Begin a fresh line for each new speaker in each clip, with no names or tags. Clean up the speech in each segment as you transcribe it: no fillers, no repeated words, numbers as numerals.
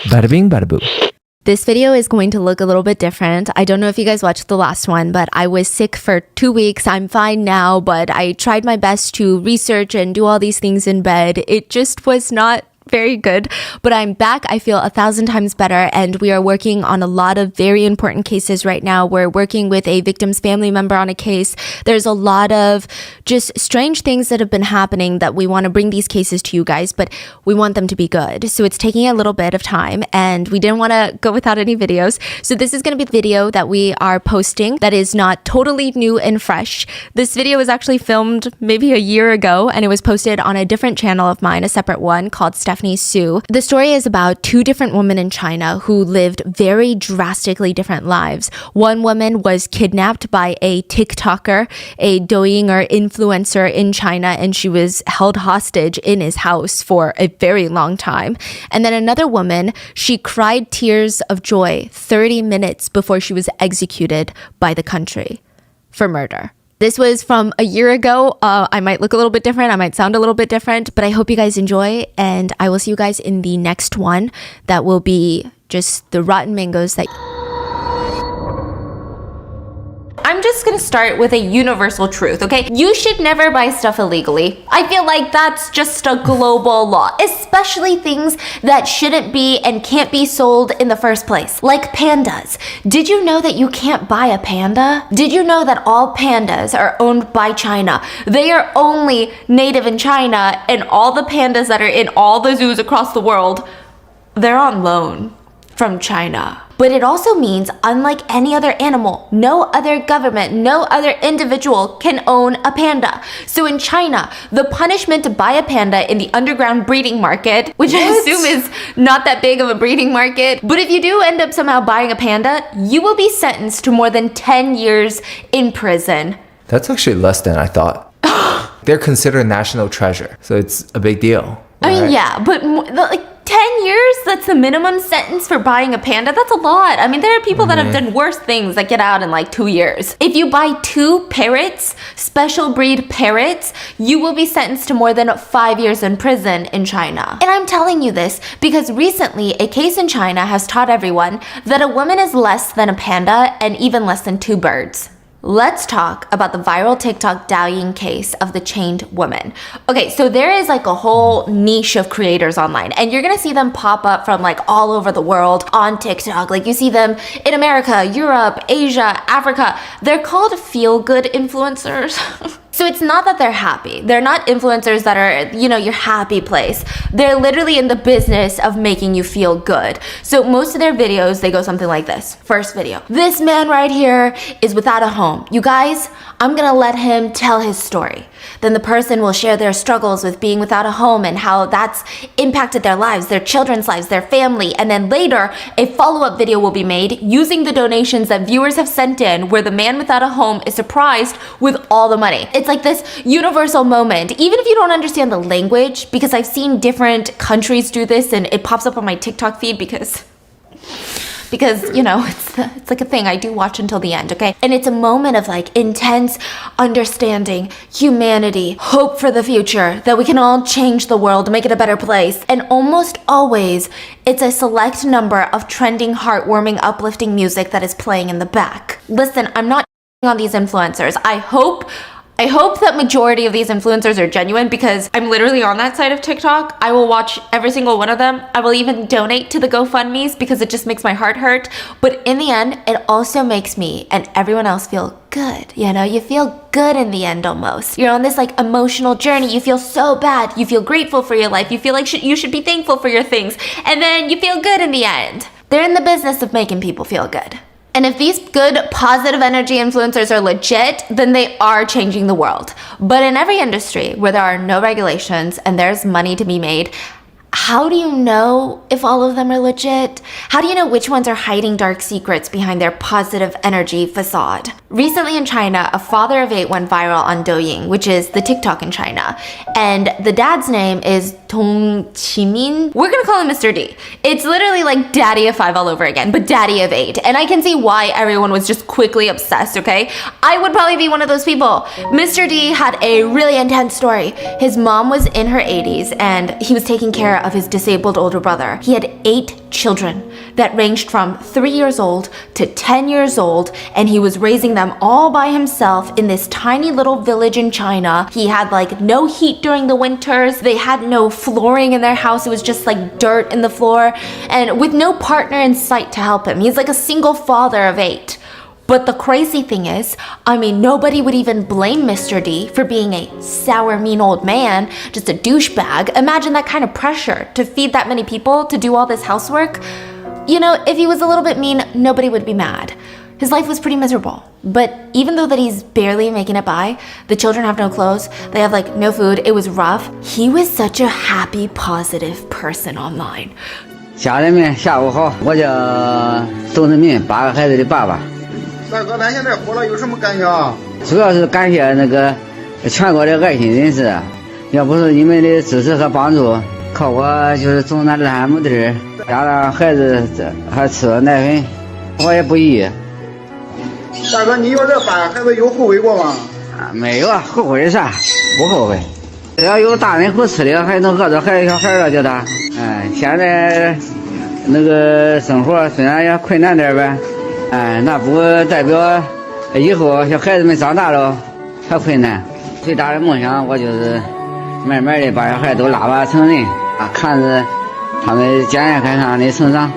Bada bing, bada boom.
This video is going to look a little bit different. I don't know if you guys watched the last one, but I was sick for 2 weeks. I'm fine now, but I tried my best to research and do all these things in bed. It just was not very good, but I'm back. I feel 1,000 times better, and we are working on a lot of very important cases right now. We're working with a victim's family member on a case. There's a lot of just strange things that have been happening that we want to bring these cases to you guys, but we want them to be good. So it's taking a little bit of time, and we didn't want to go without any videos. So this is going to be the video that we are posting that is not totally new and fresh. This video was actually filmed maybe a year ago, and it was posted on a different channel of mine, a separate one called Stephanie Sue. The story is about two different women in China who lived very drastically different lives. One woman was kidnapped by a TikToker, a Douyin or influencer in China, and she was held hostage in his house for a very long time. And then another woman, she cried tears of joy 30 minutes before she was executed by the country for murder. This was from a year ago. I might look a little bit different. I might sound a little bit different, but I hope you guys enjoy, and I will see you guys in the next one that will be just the rotten mangoes that... I'm just gonna start with a universal truth, okay? You should never buy stuff illegally. I feel like that's just a global law, especially things that shouldn't be and can't be sold in the first place, like pandas. Did you know that you can't buy a panda? Did you know that all pandas are owned by China? They are only native in China, and all the pandas that are in all the zoos across the world, they're on loan from China. But it also means, unlike any other animal, no other government, no other individual can own a panda. So in China, the punishment to buy a panda in the underground breeding market, which I assume is not that big of a breeding market, but if you do end up somehow buying a panda, you will be sentenced to more than 10 years in prison.
That's actually less than I thought. They're considered a national treasure, so it's a big deal.
I mean, yeah, but like 10 years, that's the minimum sentence for buying a panda. That's a lot. I mean, there are people that have done worse things that get out in like 2 years. If you buy 2 parrots, special breed parrots, you will be sentenced to more than 5 years in prison in China. And I'm telling you this because recently a case in China has taught everyone that a woman is less than a panda and even less than 2 birds. Let's talk about the viral TikTok Douyin case of the chained woman. Okay, so there is like a whole niche of creators online, and you're gonna see them pop up from like all over the world on TikTok. Like you see them in America, Europe, Asia, Africa. They're called feel-good influencers. So it's not that they're happy. They're not influencers that are, you know, your happy place. They're literally in the business of making you feel good. So most of their videos, they go something like this. First video. This man right here is without a home. You guys, I'm gonna let him tell his story. Then the person will share their struggles with being without a home and how that's impacted their lives, their children's lives, their family. And then later, a follow-up video will be made using the donations that viewers have sent in, where the man without a home is surprised with all the money. It's like this universal moment, even if you don't understand the language, because I've seen different countries do this and it pops up on my TikTok feed because you know, it's like a thing I do watch until the end, okay? And it's a moment of like intense understanding, humanity, hope for the future, that we can all change the world, make it a better place. And almost always, it's a select number of trending, heartwarming, uplifting music that is playing in the back. Listen, I'm not on these influencers. I hope that majority of these influencers are genuine, because I'm literally on that side of TikTok. I will watch every single one of them. I will even donate to the GoFundMes because it just makes my heart hurt. But in the end, it also makes me and everyone else feel good. You know, you feel good in the end almost. You're on this like emotional journey. You feel so bad. You feel grateful for your life. You feel like you should be thankful for your things. And then you feel good in the end. They're in the business of making people feel good. And if these good, positive energy influencers are legit, then they are changing the world. But in every industry where there are no regulations and there's money to be made, how do you know if all of them are legit? How do you know which ones are hiding dark secrets behind their positive energy facade? Recently in China, a father of 8 went viral on Douyin, which is the TikTok in China. And the dad's name is Dong Qimin. We're gonna call him Mr. D. It's literally like Daddy of 5 all over again, but Daddy of 8. And I can see why everyone was just quickly obsessed, okay? I would probably be one of those people. Mr. D had a really intense story. His mom was in her 80s and he was taking care of his disabled older brother. He had 8 children that ranged from 3 years old to 10 years old, and he was raising them all by himself in this tiny little village in China. He had like no heat during the winters. They had no flooring in their house. It was just like dirt in the floor, and with no partner in sight to help him. He's like a single father of 8. But the crazy thing is, I mean, nobody would even blame Mr. D for being a sour, mean old man, just a douchebag. Imagine that kind of pressure to feed that many people, to do all this housework. You know, if he was a little bit mean, nobody would be mad. His life was pretty miserable. But even though that he's barely making it by, the children have no clothes, they have like no food, it was rough, he was such a happy, positive person online.
家人们下午好，我叫董志民，8个孩子的爸爸。
大哥，咱现在火了，有什么感觉啊？
主要是感谢那个全国的爱心人士，要不是你们的支持和帮助，靠我就是种那烂木地，加上孩子还吃了奶粉，我也不易。
大哥，你有这办，孩子有后悔过吗？
没有啊，后悔啥？不后悔。只要有大人不吃的，还能饿着小孩了，叫他。现在那个生活虽然也困难点呗。那不代表以后小孩子们长大了还困难。最大的梦想，我就是慢慢的把小孩都拉拔成人啊，看着他们健健康康的成长。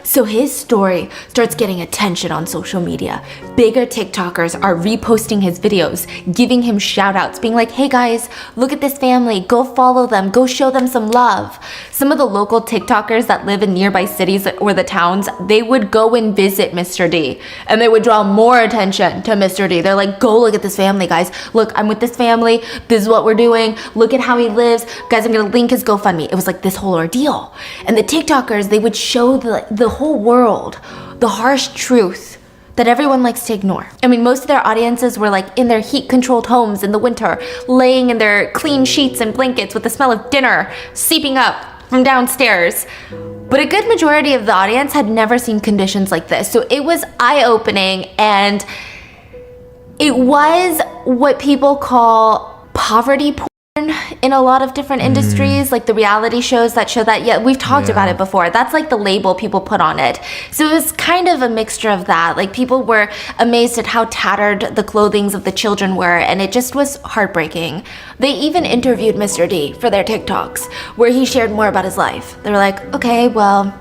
So his story starts getting attention on social media. Bigger TikTokers are reposting his videos, giving him shout-outs, being like, hey guys, look at this family, go follow them, go show them some love. Some of the local TikTokers that live in nearby cities or the towns, they would go and visit Mr. D, and they would draw more attention to Mr. D. They're like, go look at this family, guys. Look, I'm with this family. This is what we're doing. Look at how he lives. Guys, I'm gonna link his GoFundMe. It was like this whole ordeal. And the TikTokers, they would show the whole world the harsh truth that everyone likes to ignore. I mean, most of their audiences were like in their heat-controlled homes in the winter, laying in their clean sheets and blankets with the smell of dinner seeping up from downstairs. But a good majority of the audience had never seen conditions like this. So it was eye-opening, and it was what people call poverty porn in a lot of different industries, like the reality shows that show that. Yeah, we've talked about it before. That's like the label people put on it. So it was kind of a mixture of that. Like people were amazed at how tattered the clothings of the children were, and it just was heartbreaking. They even interviewed Mr. D for their TikToks, where he shared more about his life. They were like, okay, well,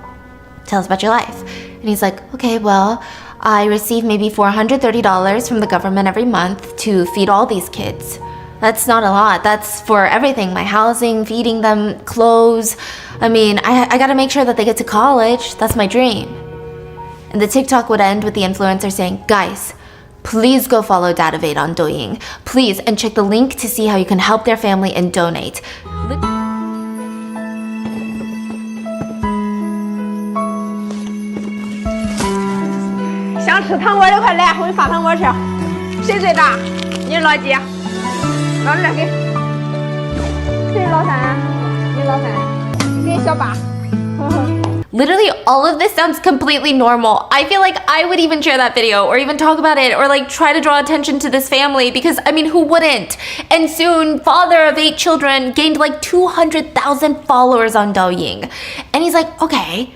tell us about your life. And he's like, okay, well, I receive maybe $430 from the government every month to feed all these kids. That's not a lot. That's for everything. My housing, feeding them, clothes. I mean, I gotta make sure that they get to college. That's my dream. And the TikTok would end with the influencer saying, guys, please go follow Dadavate on Douyin. Please, and check the link to see how you can help their family and donate.
想吃糖果的快来，我给你发糖果吃。谁最大？你老几？老二给。谁老三？你老三。给小八。
Literally, all of this sounds completely normal. I feel like I would even share that video or even talk about it or like try to draw attention to this family because, I mean, who wouldn't? And soon, father of 8 children gained like 200,000 followers on Douyin. And he's like, okay,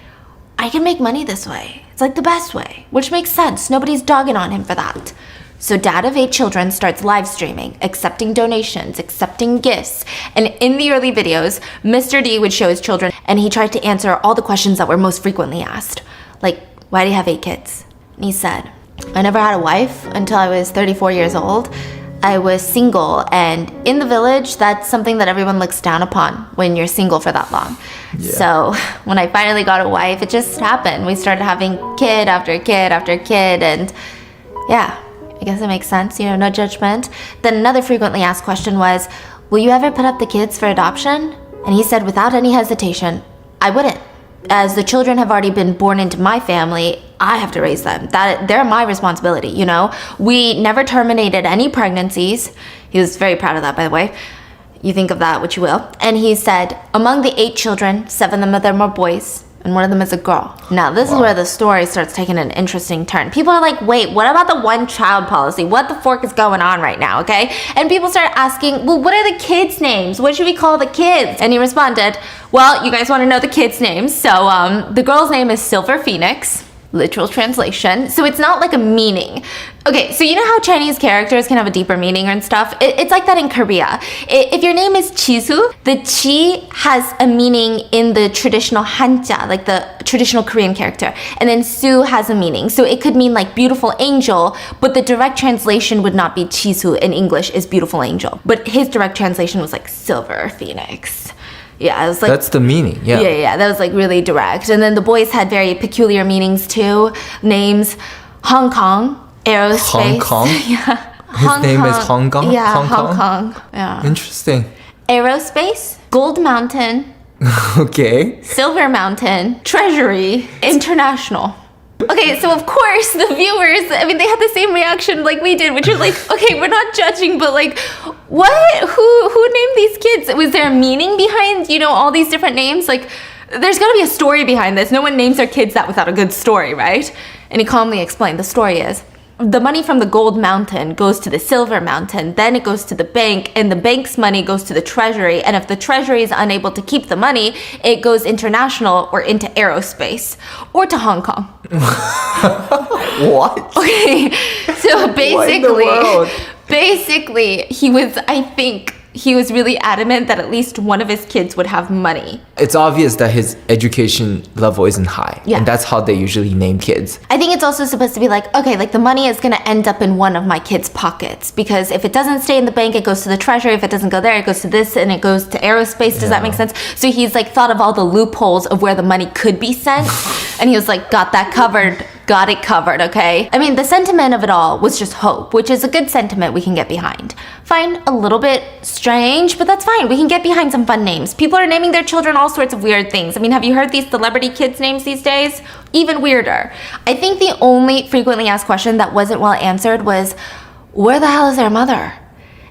I can make money this way. It's like the best way, which makes sense. Nobody's dogging on him for that. So Dad of 8 Children starts live streaming, accepting donations, accepting gifts. And in the early videos, Mr. D would show his children and he tried to answer all the questions that were most frequently asked. Like, why do you have 8 kids? And he said, I never had a wife until I was 34 years old. I was single, and in the village, that's something that everyone looks down upon when you're single for that long. Yeah. So when I finally got a wife, it just happened. We started having kid after kid after kid, and yeah, I guess it makes sense, you know, no judgment. Then another frequently asked question was, will you ever put up the kids for adoption? And he said without any hesitation, I wouldn't. As the children have already been born into my family, I have to raise them. They're my responsibility, you know? We never terminated any pregnancies. He was very proud of that, by the way. You think of that what you will. And he said, among the 8 children, 7 of them are boys. and one of them is a girl. Now, this is where the story starts taking an interesting turn. People are like, wait, what about the one-child policy? What the fork is going on right now, okay? And people start asking, well, what are the kids' names? What should we call the kids? And he responded, well, you guys want to know the kids' names. So the girl's name is Silver Phoenix. Literal translation. So it's not like a meaning. Okay, so you know how Chinese characters can have a deeper meaning and stuff? It's like that in Korea. If your name is Chisu, the Chi has a meaning in the traditional Hanja, like the traditional Korean character. And then Su has a meaning. So it could mean like beautiful angel, but the direct translation would not be Chisu in English is beautiful angel. But his direct translation was like Silver Phoenix. Yeah, it was like...
That's the meaning, yeah.
Yeah, that was like really direct. And then the boys had very peculiar meanings too. Names, Hong Kong, aerospace.
Hong Kong?
Yeah.
His name is Hong Kong?
Yeah,
Hong
Kong. Yeah.
Interesting.
Aerospace, Gold Mountain,
Okay.
Silver Mountain, Treasury, International. Okay, so of course the viewers, I mean, they had the same reaction like we did, which was like, okay, we're not judging, but like, what? Who named these kids? Was there a meaning behind, you know, all these different names? Like, there's gotta be a story behind this. No one names their kids that without a good story, right? And he calmly explained, the story is, the money from the Gold Mountain goes to the Silver Mountain, then it goes to the bank, and the bank's money goes to the treasury, and if the treasury is unable to keep the money, it goes international or into aerospace or to Hong Kong.
What?
Okay, so
What in the world?
basically, he was really adamant that at least one of his kids would have money.
It's obvious that his education level isn't high.
Yeah.
And that's how they usually name kids.
I think it's also supposed to be like, okay, like the money is going to end up in one of my kids' pockets because if it doesn't stay in the bank, it goes to the treasury. If it doesn't go there, it goes to this and it goes to aerospace. Does that make sense? So he's like thought of all the loopholes of where the money could be sent. And he was like, got that covered. Got it covered, okay? I mean, the sentiment of it all was just hope, which is a good sentiment we can get behind. Fine, a little bit strange, but that's fine. We can get behind some fun names. People are naming their children all sorts of weird things. I mean, have you heard these celebrity kids' names these days? Even weirder. I think the only frequently asked question that wasn't well answered was, where the hell is their mother?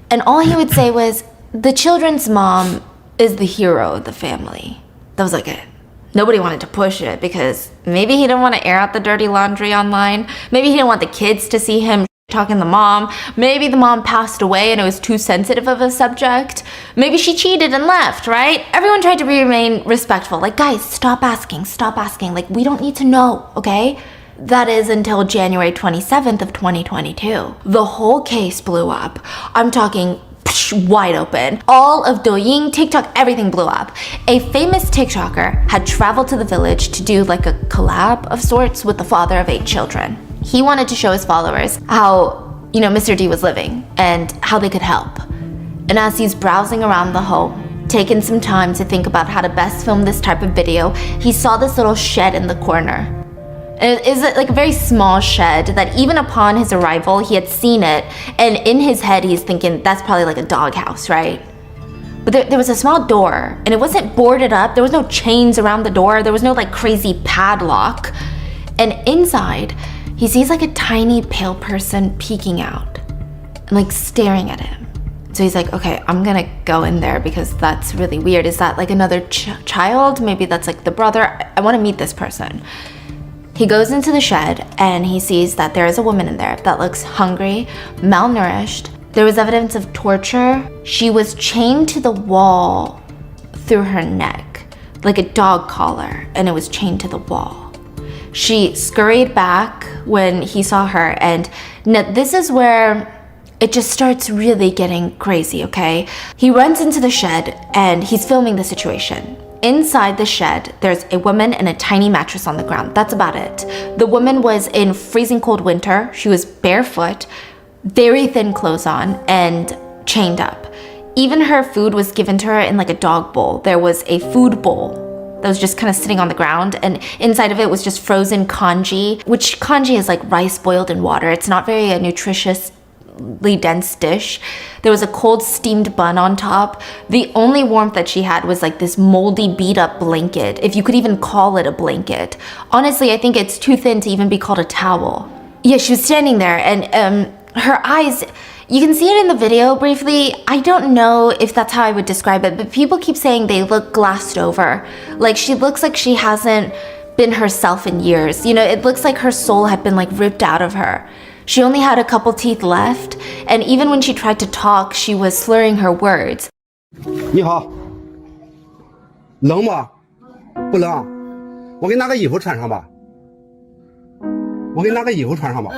And all he would say was, the children's mom is the hero of the family. That was like it. Nobody wanted to push it because maybe he didn't want to air out the dirty laundry online. Maybe he didn't want the kids to see him talking to the mom. Maybe the mom passed away and it was too sensitive of a subject. Maybe she cheated and left, right? Everyone tried to remain respectful. Like, guys, stop asking. Like, we don't need to know, okay? That is until January 27th of 2022. The whole case blew up. I'm talking wide open. All of Douyin, TikTok, everything blew up. A famous TikToker had traveled to the village to do like a collab of sorts with the father of 8 children. He wanted to show his followers how, you know, Mr. D was living and how they could help. And as he's browsing around the home, taking some time to think about how to best film this type of video, he saw this little shed in the corner. And it is like a very small shed that even upon his arrival, he had seen it. And in his head, he's thinking, that's probably like a doghouse, right? But there was a small door and it wasn't boarded up. There was no chains around the door. There was no like crazy padlock. And inside, he sees like a tiny pale person peeking out and like staring at him. So he's like, okay, I'm gonna go in there because that's really weird. Is that like another child? Maybe that's like the brother. I wanna meet this person. He goes into the shed and he sees that there is a woman in there that looks hungry, malnourished. There was evidence of torture. She was chained to the wall through her neck, like a dog collar, and it was chained to the wall. She scurried back when he saw her, and now this is where it just starts really getting crazy, okay? He runs into the shed and he's filming the situation. Inside the shed, there's a woman and a tiny mattress on the ground. That's about it. The woman was in freezing cold winter. She was barefoot, very thin clothes on, and chained up. Even her food was given to her in like a dog bowl. There was a food bowl that was just kind of sitting on the ground, and inside of it was just frozen congee, which congee is like rice boiled in water. It's not very nutritious, dense dish. There was a cold steamed bun on top. The only warmth that she had was like this moldy beat up blanket, if you could even call it a blanket. Honestly, I think it's too thin to even be called a towel. Yeah, she was standing there and her eyes, You can see it in the video briefly. I don't know if that's how I would describe it, but people keep saying they look glassed over. Like she looks like she hasn't been herself in years. You know, it looks like her soul had been like ripped out of her. She only had a couple teeth left, and even when she tried to talk, she was slurring her words.
你好，冷吗？不冷，我给你拿个衣服穿上吧。我给你拿个衣服穿上吧。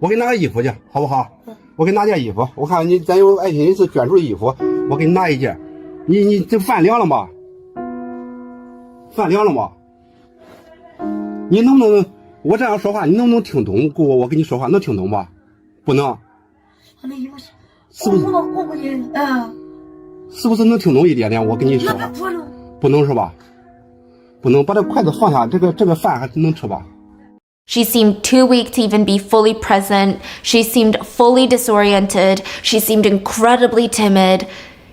我给你拿个衣服去，好不好？我给你拿件衣服，我看你咱有爱心人士捐出的衣服，我给你拿一件。你这饭凉了吗？饭凉了吗？你能不能我这样说话，你能不能听懂？姑，我跟你说话能听懂吧？不能。是不是？是不是能听懂一点点？我跟你说话，不能是吧？不能把这筷子放下，这个饭还能吃吧？
She seemed too weak to even be fully present. She seemed fully disoriented. She seemed incredibly timid.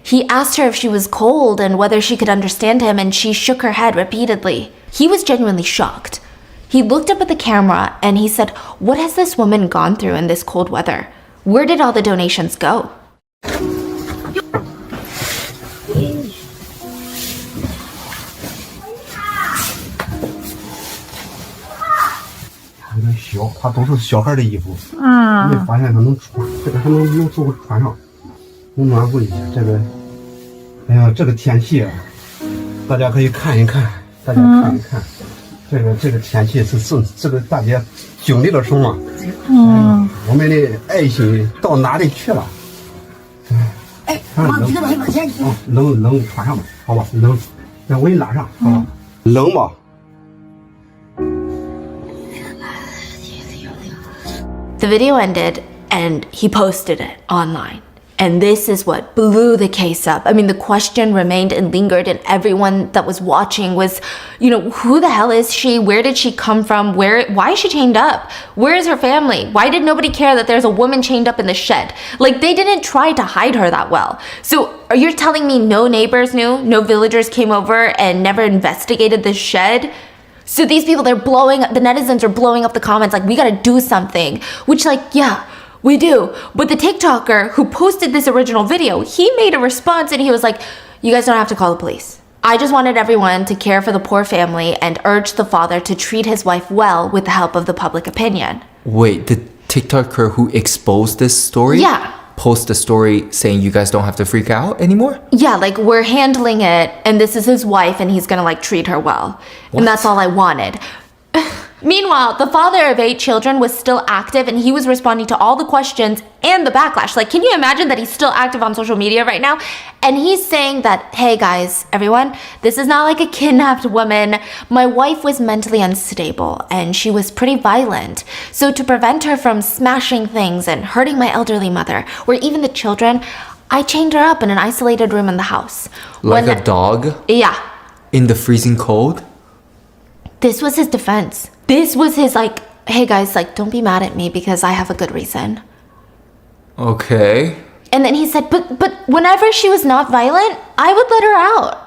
He asked her if she was cold and whether she could understand him, and she shook her head repeatedly. He was genuinely shocked. He looked up at the camera and he said, "What has this woman gone through in this cold weather? Where did all the donations go?"
有点小，它都是小孩的衣服。没发现它能穿，这个还能做穿上，能暖和一些。这个，哎呀，这个天气啊，大家可以看一看，大家看一看，这个天气是这个大家经历了什么？我们的爱心到哪里去了？哎，冷穿上吧，好吧，冷，让我给你拉上，好吧？冷吧？
The video ended and he posted it online. And this is what blew the case up. I mean, the question remained and lingered, and everyone that was watching was, you know, who the hell is she? Where did she come from? Why is she chained up? Where is her family? Why did nobody care that there's a woman chained up in the shed? Like, they didn't try to hide her that well. So you're telling me no neighbors knew? No villagers came over and never investigated the shed? So these people, the netizens are blowing up the comments like, we gotta do something. Which, like, yeah, we do. But the TikToker who posted this original video, he made a response and he was like, you guys don't have to call the police. I just wanted everyone to care for the poor family and urge the father to treat his wife well with the help of the public opinion.
Wait, the TikToker who exposed this story?
Yeah.
Post a story saying you guys don't have to freak out anymore?
Yeah, like, we're handling it, and this is his wife, and he's gonna, like, treat her well.
What?
And that's all I wanted. Meanwhile, the father of 8 children was still active, and he was responding to all the questions and the backlash. Like, can you imagine that he's still active on social media right now? And he's saying that, hey guys, everyone, this is not like a kidnapped woman. My wife was mentally unstable, and she was pretty violent. So to prevent her from smashing things and hurting my elderly mother, or even the children, I chained her up in an isolated room in the house.
Like a dog?
Yeah.
In the freezing cold?
This was his defense. This was his, like, hey guys, like, don't be mad at me because I have a good reason.
Okay.
And then he said, but whenever she was not violent, I would let her out.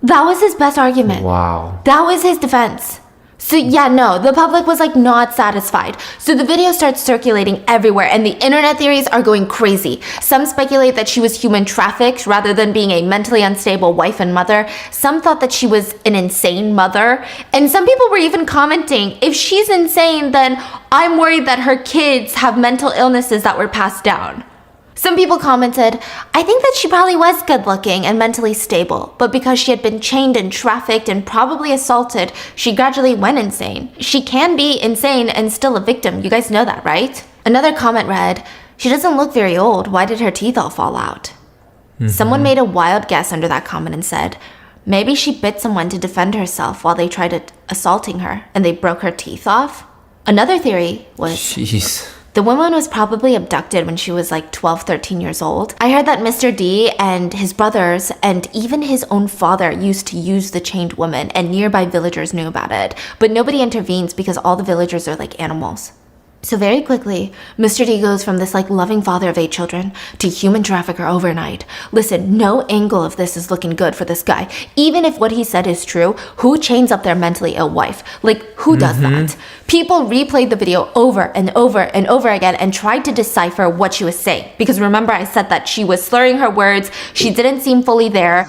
That was his best argument.
Wow.
That was his defense. So yeah, no, the public was like not satisfied. So the video starts circulating everywhere and the internet theories are going crazy. Some speculate that she was human trafficked rather than being a mentally unstable wife and mother. Some thought that she was an insane mother. And some people were even commenting, if she's insane, then I'm worried that her kids have mental illnesses that were passed down. Some people commented, I think that she probably was good looking and mentally stable, but because she had been chained and trafficked and probably assaulted, she gradually went insane. She can be insane and still a victim. You guys know that, right? Another comment read, she doesn't look very old. Why did her teeth all fall out? Someone made a wild guess under that comment and said, maybe she bit someone to defend herself while they tried assaulting her and they broke her teeth off. Another theory was,
Jeez.
the woman was probably abducted when she was like 12, 13 years old. I heard that Mr. D and his brothers and even his own father used to use the chained woman and nearby villagers knew about it. But nobody intervenes because all the villagers are like animals. So very quickly, Mr. D goes from this like loving father of 8 children to human trafficker overnight. Listen, no angle of this is looking good for this guy. Even if what he said is true, who chains up their mentally ill wife? Like, who does that? People replayed the video over and over and over again and tried to decipher what she was saying. Because remember I said that she was slurring her words, she didn't seem fully there.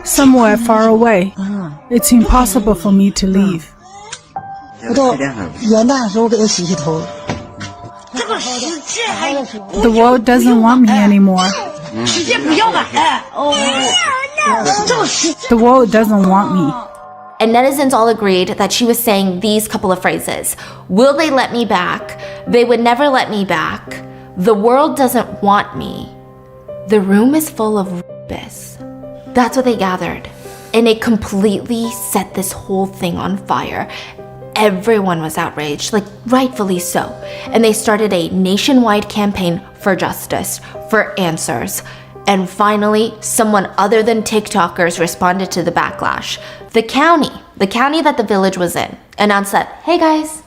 Somewhere far away. It's impossible for me to leave. The world doesn't want me anymore. The world doesn't want me.
And netizens all agreed that she was saying these couple of phrases. Will they let me back? They would never let me back. The world doesn't want me. The room is full of rapists. That's what they gathered. And it completely set this whole thing on fire. Everyone was outraged, like rightfully so. And they started a nationwide campaign for justice, for answers. And finally, someone other than TikTokers responded to the backlash. The county that the village was in, announced that, hey guys,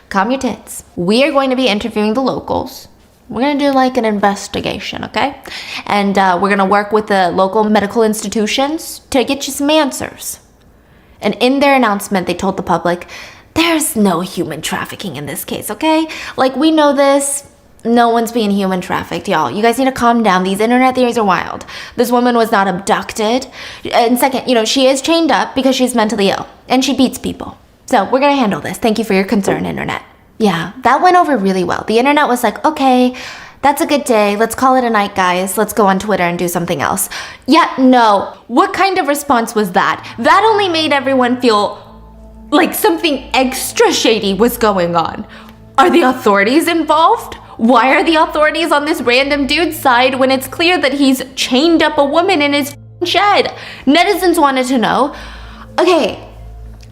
calm your tits. We are going to be interviewing the locals. We're going to do like an investigation, okay? And we're going to work with the local medical institutions to get you some answers. And in their announcement, they told the public, there's no human trafficking in this case, okay? Like, we know this. No one's being human trafficked, y'all. You guys need to calm down. These internet theories are wild. This woman was not abducted. And second, she is chained up because she's mentally ill. And she beats people. So we're going to handle this. Thank you for your concern, internet. Yeah, that went over really well. The internet was like, okay, that's a good day. Let's call it a night, guys. Let's go on Twitter and do something else. Yeah, no. What kind of response was that? That only made everyone feel like something extra shady was going on. Are the authorities involved? Why are the authorities on this random dude's side when it's clear that he's chained up a woman in his shed? Netizens wanted to know, okay,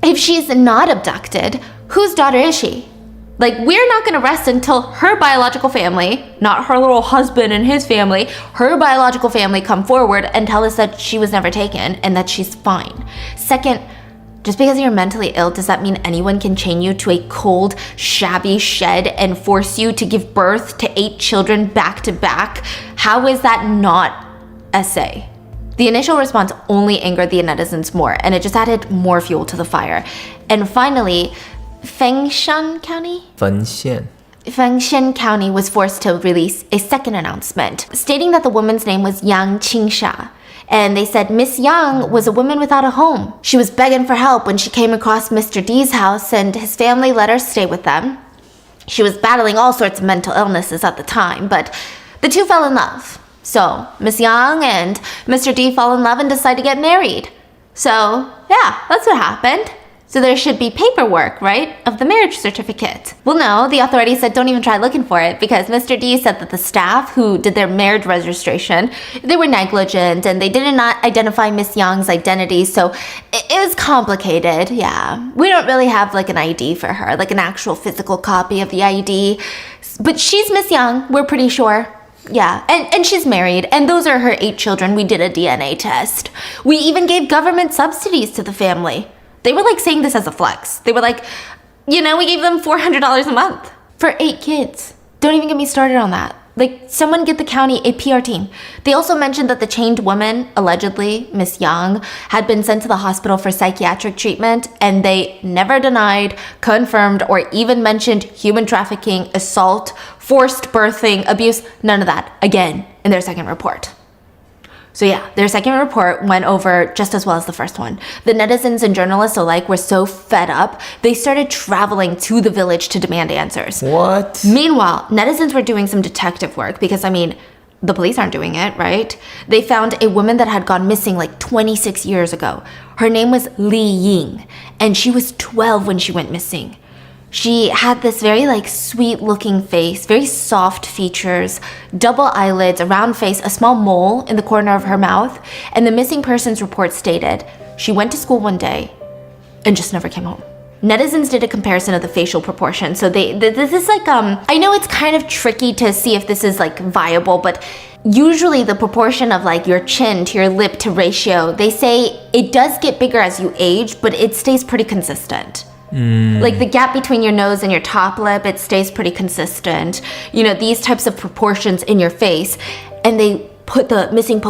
if she's not abducted, whose daughter is she? Like, we're not going to rest until her biological family, not her little husband and his family, her biological family come forward and tell us that she was never taken and that she's fine. Second, just because you're mentally ill, does that mean anyone can chain you to a cold, shabby shed and force you to give birth to 8 children back to back? How is that not SA? The initial response only angered the netizens more, and it just added more fuel to the fire. And finally, Fengshan County? Fengshan County was forced to release a second announcement, stating that the woman's name was Yang Qingsha. And they said Miss Yang was a woman without a home. She was begging for help when she came across Mr. D's house, and his family let her stay with them. She was battling all sorts of mental illnesses at the time, but the two fell in love. So Miss Yang and Mr. D fell in love and decided to get married. So yeah, that's what happened. So there should be paperwork, right, of the marriage certificate. Well, no, the authorities said don't even try looking for it because Mr. D said that the staff who did their marriage registration, they were negligent and they did not identify Miss Young's identity, so it was complicated, yeah. We don't really have like an ID for her, like an actual physical copy of the ID, but she's Miss Young, we're pretty sure. Yeah, and she's married, and those are her 8 children. We did a DNA test. We even gave government subsidies to the family. They were like saying this as a flex. They were like, we gave them $400 a month for 8 kids. Don't even get me started on that. Like, someone get the county a PR team. They also mentioned that the chained woman, allegedly Miss Yang, had been sent to the hospital for psychiatric treatment, and they never denied, confirmed, or even mentioned human trafficking, assault, forced birthing, abuse, none of that, again, in their second report. So yeah, their second report went over just as well as the first one. The netizens and journalists alike were so fed up, they started traveling to the village to demand answers.
What?
Meanwhile, netizens were doing some detective work because, the police aren't doing it, right? They found a woman that had gone missing like 26 years ago. Her name was Li Ying, and she was 12 when she went missing. She had this very sweet looking face, very soft features, double eyelids, a round face, a small mole in the corner of her mouth, and the missing persons report stated she went to school one day and just never came home. netizens did a comparison of the facial proportion. So this is like, I know it's kind of tricky to see if this is like viable, but usually the proportion of like your chin to your lip to ratio, they say it does get bigger as you age, but it stays pretty consistent. Like the gap between your nose and your top lip, it stays pretty consistent. You know, these types of proportions in your face. And they put the missing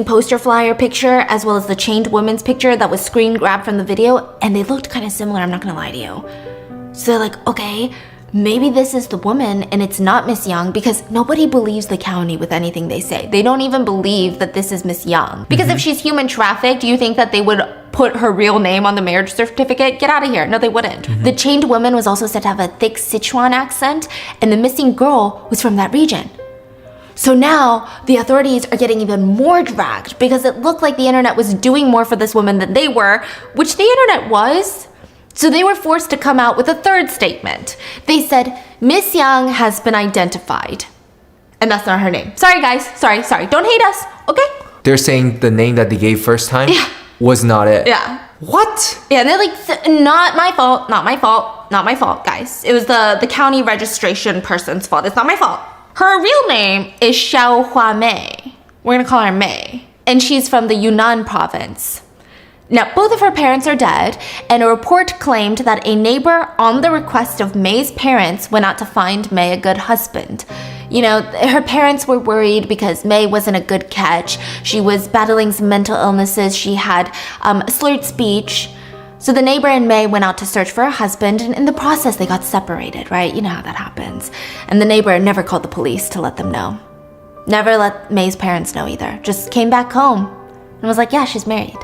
poster flyer picture as well as the chained woman's picture that was screen grabbed from the video, and they looked kind of similar, I'm not gonna lie to you. So they're like, okay, maybe this is the woman and it's not Miss Young, because nobody believes the county with anything they say. They don't even believe that this is Miss Young. Because if she's human trafficked, do you think that they would put her real name on the marriage certificate? Get out of here. No, they wouldn't. The chained woman was also said to have a thick Sichuan accent, and the missing girl was from that region. So now the authorities are getting even more dragged because it looked like the internet was doing more for this woman than they were, which the internet was. So they were forced to come out with a third statement. They said, Miss Young has been identified. And that's not her name. Sorry guys, sorry. Don't hate us, okay?
They're saying the name that they gave first time was not it.
Yeah.
What?
Yeah, they're like, not my fault, guys. It was the county registration person's fault. It's not my fault. Her real name is Xiao Hua Mei. We're gonna call her Mei. And she's from the Yunnan province. Now, both of her parents are dead, and a report claimed that a neighbor, on the request of Mei's parents, went out to find Mei a good husband. You know, her parents were worried because Mei wasn't a good catch. She was battling some mental illnesses. She had slurred speech. So the neighbor and Mei went out to search for a husband, and in the process, they got separated, right? You know how that happens. And the neighbor never called the police to let them know. Never let Mei's parents know either. Just came back home and was like, yeah, she's married.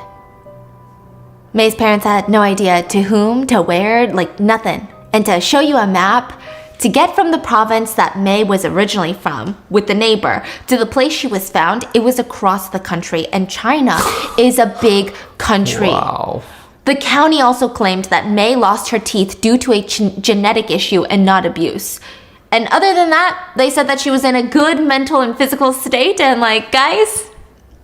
Mei's parents had no idea to whom, to where, like nothing. And to show you a map, to get from the province that Mei was originally from with the neighbor to the place she was found, it was across the country, and China is a big country.
Wow.
The county also claimed that Mei lost her teeth due to a genetic issue and not abuse. And other than that, they said that she was in a good mental and physical state, and like, guys,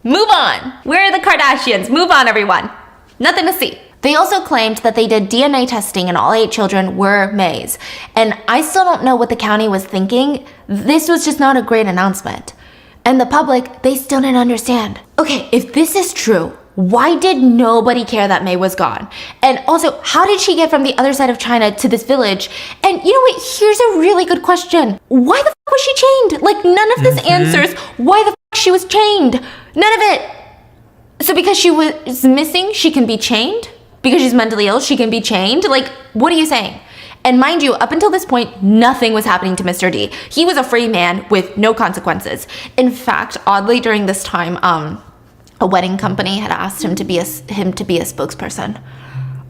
move on. Where are the Kardashians? Move on, everyone. Nothing to see. They also claimed that they did DNA testing and all 8 children were Mei's. And I still don't know what the county was thinking. This was just not a great announcement. And the public, they still didn't understand. Okay, if this is true, why did nobody care that Mei was gone? And also, how did she get from the other side of China to this village? And you know what? Here's a really good question. Why the f was she chained? Like, none of this answers why the f she was chained. None of it. So because she was missing, she can be chained? Because she's mentally ill, she can be chained? Like, what are you saying? And mind you, up until this point, nothing was happening to Mr. D. He was a free man with no consequences. In fact, oddly, during this time, a wedding company had asked him to be a spokesperson.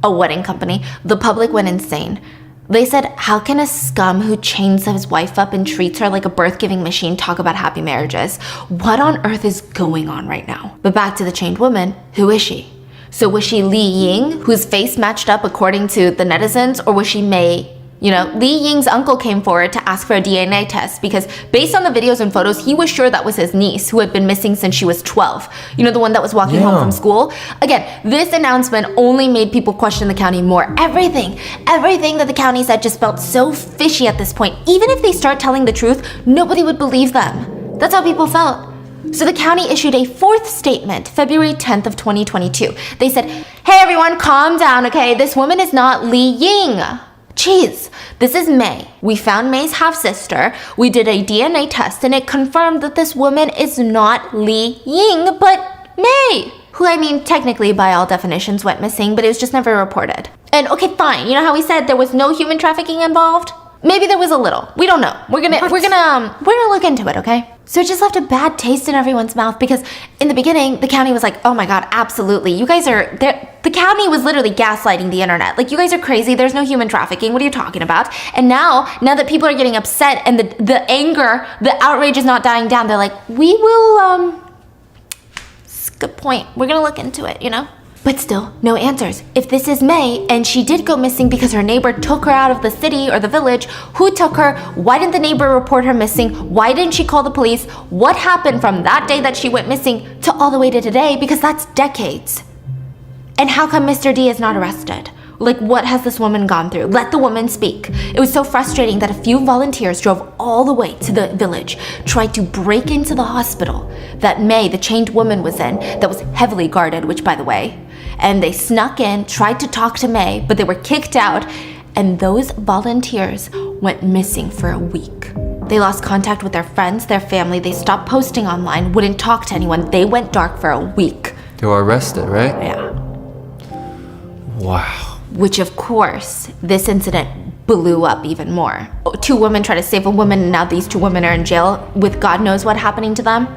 A wedding company. The public went insane. They said, how can a scum who chains his wife up and treats her like a birth-giving machine talk about happy marriages? What on earth is going on right now? But back to the chained woman, who is she? So was she Li Ying, whose face matched up according to the netizens, or was she Mei? You know, Li Ying's uncle came forward to ask for a DNA test because based on the videos and photos, he was sure that was his niece who had been missing since she was 12. You know, the one that was walking home from school? Again, this announcement only made people question the county more. Everything that the county said just felt so fishy at this point. Even if they start telling the truth, nobody would believe them. That's how people felt. So the county issued a 4th statement, February 10th of 2022. They said, hey everyone, calm down, okay? This woman is not Li Ying. Jeez, this is Mei. We found Mei's half-sister. We did a DNA test and it confirmed that this woman is not Li Ying, but Mei, who I mean technically by all definitions went missing, but it was just never reported. And okay, fine. You know how we said there was no human trafficking involved? Maybe there was a little. We don't know. We're gonna look into it, okay? So it just left a bad taste in everyone's mouth because in the beginning, the county was like, oh my God, absolutely. You guys are there. The county was literally gaslighting the internet. Like, you guys are crazy. There's no human trafficking. What are you talking about? And now that people are getting upset and the anger, the outrage is not dying down, they're like, we will, it's a good point. We're gonna look into it, you know? But still, no answers. If this is Mei, and she did go missing because her neighbor took her out of the city or the village, who took her? Why didn't the neighbor report her missing? Why didn't she call the police? What happened from that day that she went missing to all the way to today? Because that's decades. And how come Mr. D is not arrested? Like, what has this woman gone through? Let the woman speak. It was so frustrating that a few volunteers drove all the way to the village, tried to break into the hospital that May, the chained woman, was in, that was heavily guarded, which, by the way, and they snuck in, tried to talk to May, but they were kicked out, and those volunteers went missing for a week. They lost contact with their friends, their family, they stopped posting online, wouldn't talk to anyone. They went dark for a week.
They were arrested, right?
Yeah.
Wow.
Which, of course, this incident blew up even more. 2 women tried to save a woman, and now these 2 women are in jail with God knows what happening to them.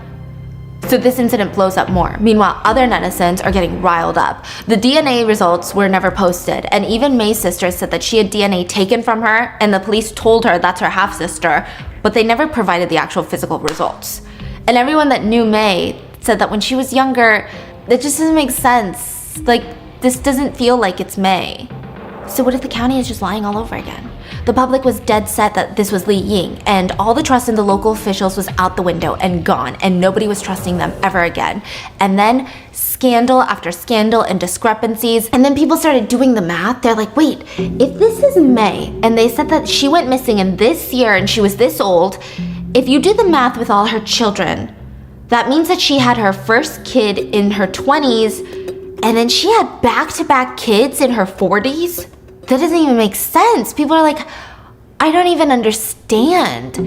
So this incident blows up more. Meanwhile, other netizens are getting riled up. The DNA results were never posted, and even May's sister said that she had DNA taken from her, and the police told her that's her half-sister, but they never provided the actual physical results. And everyone that knew May said that when she was younger, that just doesn't make sense. Like, this doesn't feel like it's May. So what if the county is just lying all over again? The public was dead set that this was Li Ying, and all the trust in the local officials was out the window and gone, and nobody was trusting them ever again. And then scandal after scandal and discrepancies, and then people started doing the math. They're like, wait, if this is May, and they said that she went missing in this year and she was this old, if you do the math with all her children, that means that she had her first kid in her 20s, and then she had back-to-back kids in her 40s? That doesn't even make sense. People are like, I don't even understand.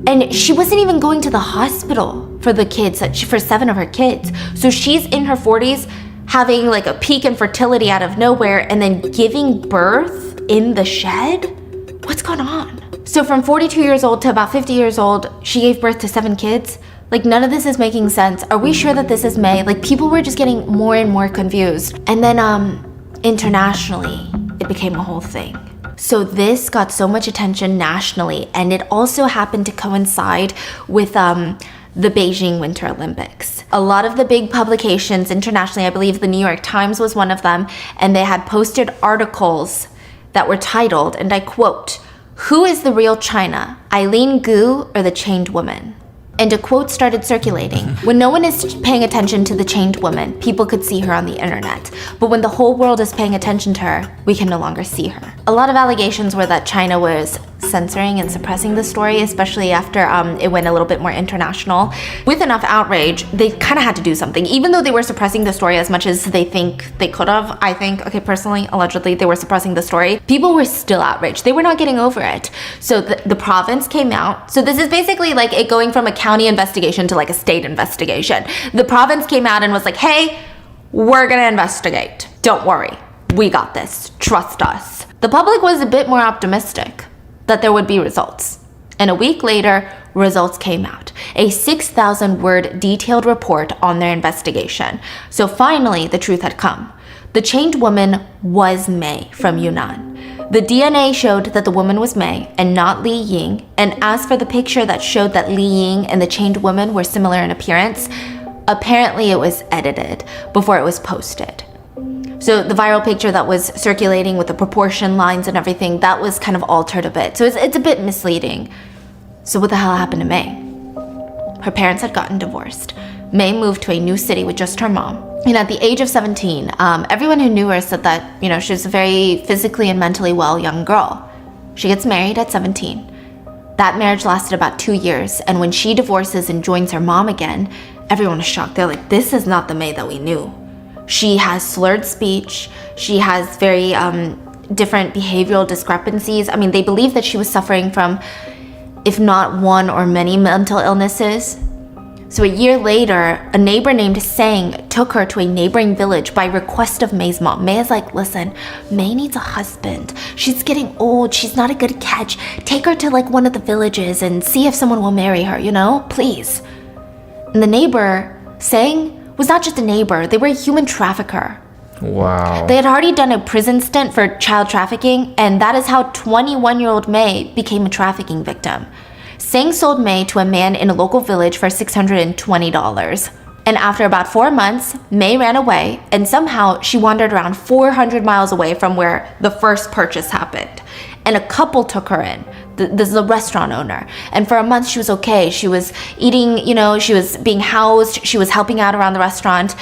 And she wasn't even going to the hospital for the kids, for 7 of her kids. So she's in her 40s, having like a peak in fertility out of nowhere, and then giving birth in the shed? What's going on? So from 42 years old to about 50 years old, she gave birth to 7 kids? Like, none of this is making sense. Are we sure that this is May? Like, people were just getting more and more confused. And then, internationally, it became a whole thing. So this got so much attention nationally, and it also happened to coincide with, the Beijing Winter Olympics. A lot of the big publications internationally, I believe the New York Times was one of them, and they had posted articles that were titled, and I quote, "Who is the real China, Eileen Gu or the chained woman?" And a quote started circulating. When no one is paying attention to the chained woman, people could see her on the internet. But when the whole world is paying attention to her, we can no longer see her. A lot of allegations were that China was censoring and suppressing the story, especially after it went a little bit more international. With enough outrage, they kind of had to do something. Even though they were suppressing the story as much as they think they could have, I think, okay, personally, allegedly, they were suppressing the story, people were still outraged. They were not getting over it. So the province came out. So this is basically like it going from a county investigation to like a state investigation. The province came out and was like, hey, we're gonna investigate. Don't worry, we got this, trust us. The public was a bit more optimistic that there would be results. And a week later, results came out. A 6,000-word detailed report on their investigation. So finally, the truth had come. The chained woman was May from Yunnan. The DNA showed that the woman was May and not Li Ying, and as for the picture that showed that Li Ying and the chained woman were similar in appearance, apparently it was edited before it was posted. So the viral picture that was circulating with the proportion lines and everything, that was kind of altered a bit. So it's a bit misleading. So what the hell happened to May? Her parents had gotten divorced. May moved to a new city with just her mom. And at the age of 17, everyone who knew her said that, she was a very physically and mentally well young girl. She gets married at 17. That marriage lasted about 2 years. And when she divorces and joins her mom again, everyone is shocked. They're like, this is not the May that we knew. She has slurred speech. She has very different behavioral discrepancies. I mean, they believe that she was suffering from, if not one or many mental illnesses. So a year later, a neighbor named Sang took her to a neighboring village by request of May's mom. May is like, listen, May needs a husband. She's getting old. She's not a good catch. Take her to like one of the villages and see if someone will marry her, please. And the neighbor, Sang, was not just a neighbor. They were a human trafficker.
Wow.
They had already done a prison stint for child trafficking, and that is how 21-year-old May became a trafficking victim. Sang sold May to a man in a local village for $620. And after about 4 months, May ran away, and somehow she wandered around 400 miles away from where the first purchase happened. And a couple took her in. This is a restaurant owner. And for a month, she was okay. She was eating, she was being housed. She was helping out around the restaurant.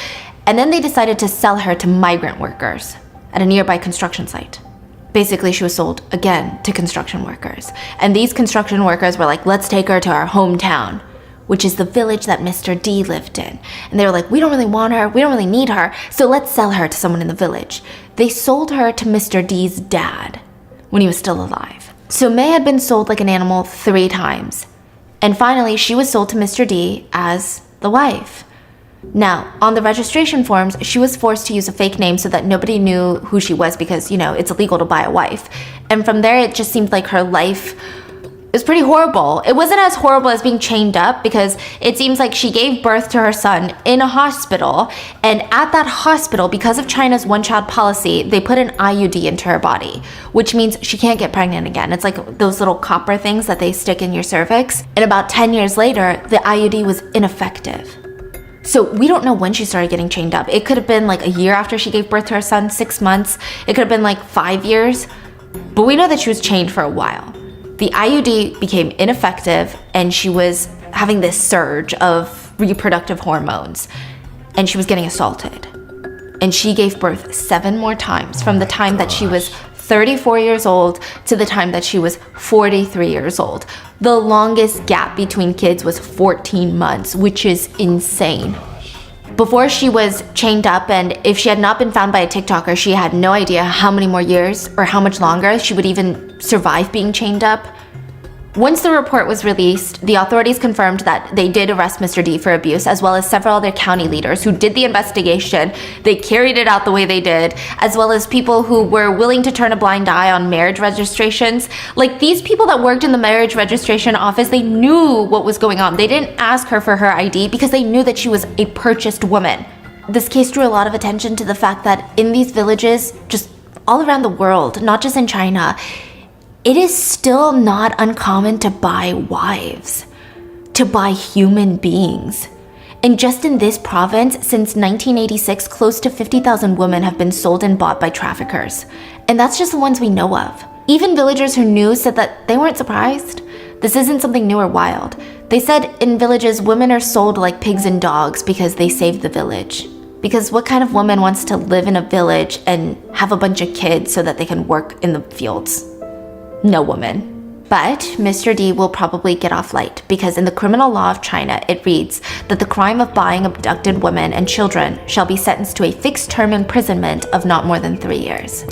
And then they decided to sell her to migrant workers. at a nearby construction site. Basically, she was sold again to construction workers. And these construction workers were like, let's take her to our hometown, which is the village that Mr. D lived in. And they were like, we don't really want her, we don't really need her, so let's sell her to someone in the village. They sold her to Mr. D's dad when he was still alive. So May had been sold like an animal 3 times. And finally, she was sold to Mr. D as the wife. Now, on the registration forms, she was forced to use a fake name so that nobody knew who she was because, it's illegal to buy a wife. And from there, it just seemed like her life was pretty horrible. It wasn't as horrible as being chained up because it seems like she gave birth to her son in a hospital. And at that hospital, because of China's one-child policy, they put an IUD into her body, which means she can't get pregnant again. It's like those little copper things that they stick in your cervix. And about 10 years later, the IUD was ineffective. So we don't know when she started getting chained up. It could have been like a year after she gave birth to her son, 6 months. It could have been like 5 years. But we know that she was chained for a while. The IUD became ineffective and she was having this surge of reproductive hormones. And she was getting assaulted. And she gave birth 7 more times from the time that she was 34 years old to the time that she was 43 years old. The longest gap between kids was 14 months, which is insane. Before she was chained up, and if she had not been found by a TikToker, she had no idea how many more years or how much longer she would even survive being chained up. Once the report was released, the authorities confirmed that they did arrest Mr. D for abuse, as well as several other county leaders who did the investigation. They carried it out the way they did, as well as people who were willing to turn a blind eye on marriage registrations. Like, these people that worked in the marriage registration office, they knew what was going on. They didn't ask her for her ID because they knew that she was a purchased woman. This case drew a lot of attention to the fact that in these villages, just all around the world, not just in China, it is still not uncommon to buy wives, to buy human beings. And just in this province, since 1986, close to 50,000 women have been sold and bought by traffickers. And that's just the ones we know of. Even villagers who knew said that they weren't surprised. This isn't something new or wild. They said in villages, women are sold like pigs and dogs because they saved the village. Because what kind of woman wants to live in a village and have a bunch of kids so that they can work in the fields? No woman. But Mr. D will probably get off light because in the criminal law of China, it reads that the crime of buying abducted women and children shall be sentenced to a fixed term imprisonment of not more than 3 years.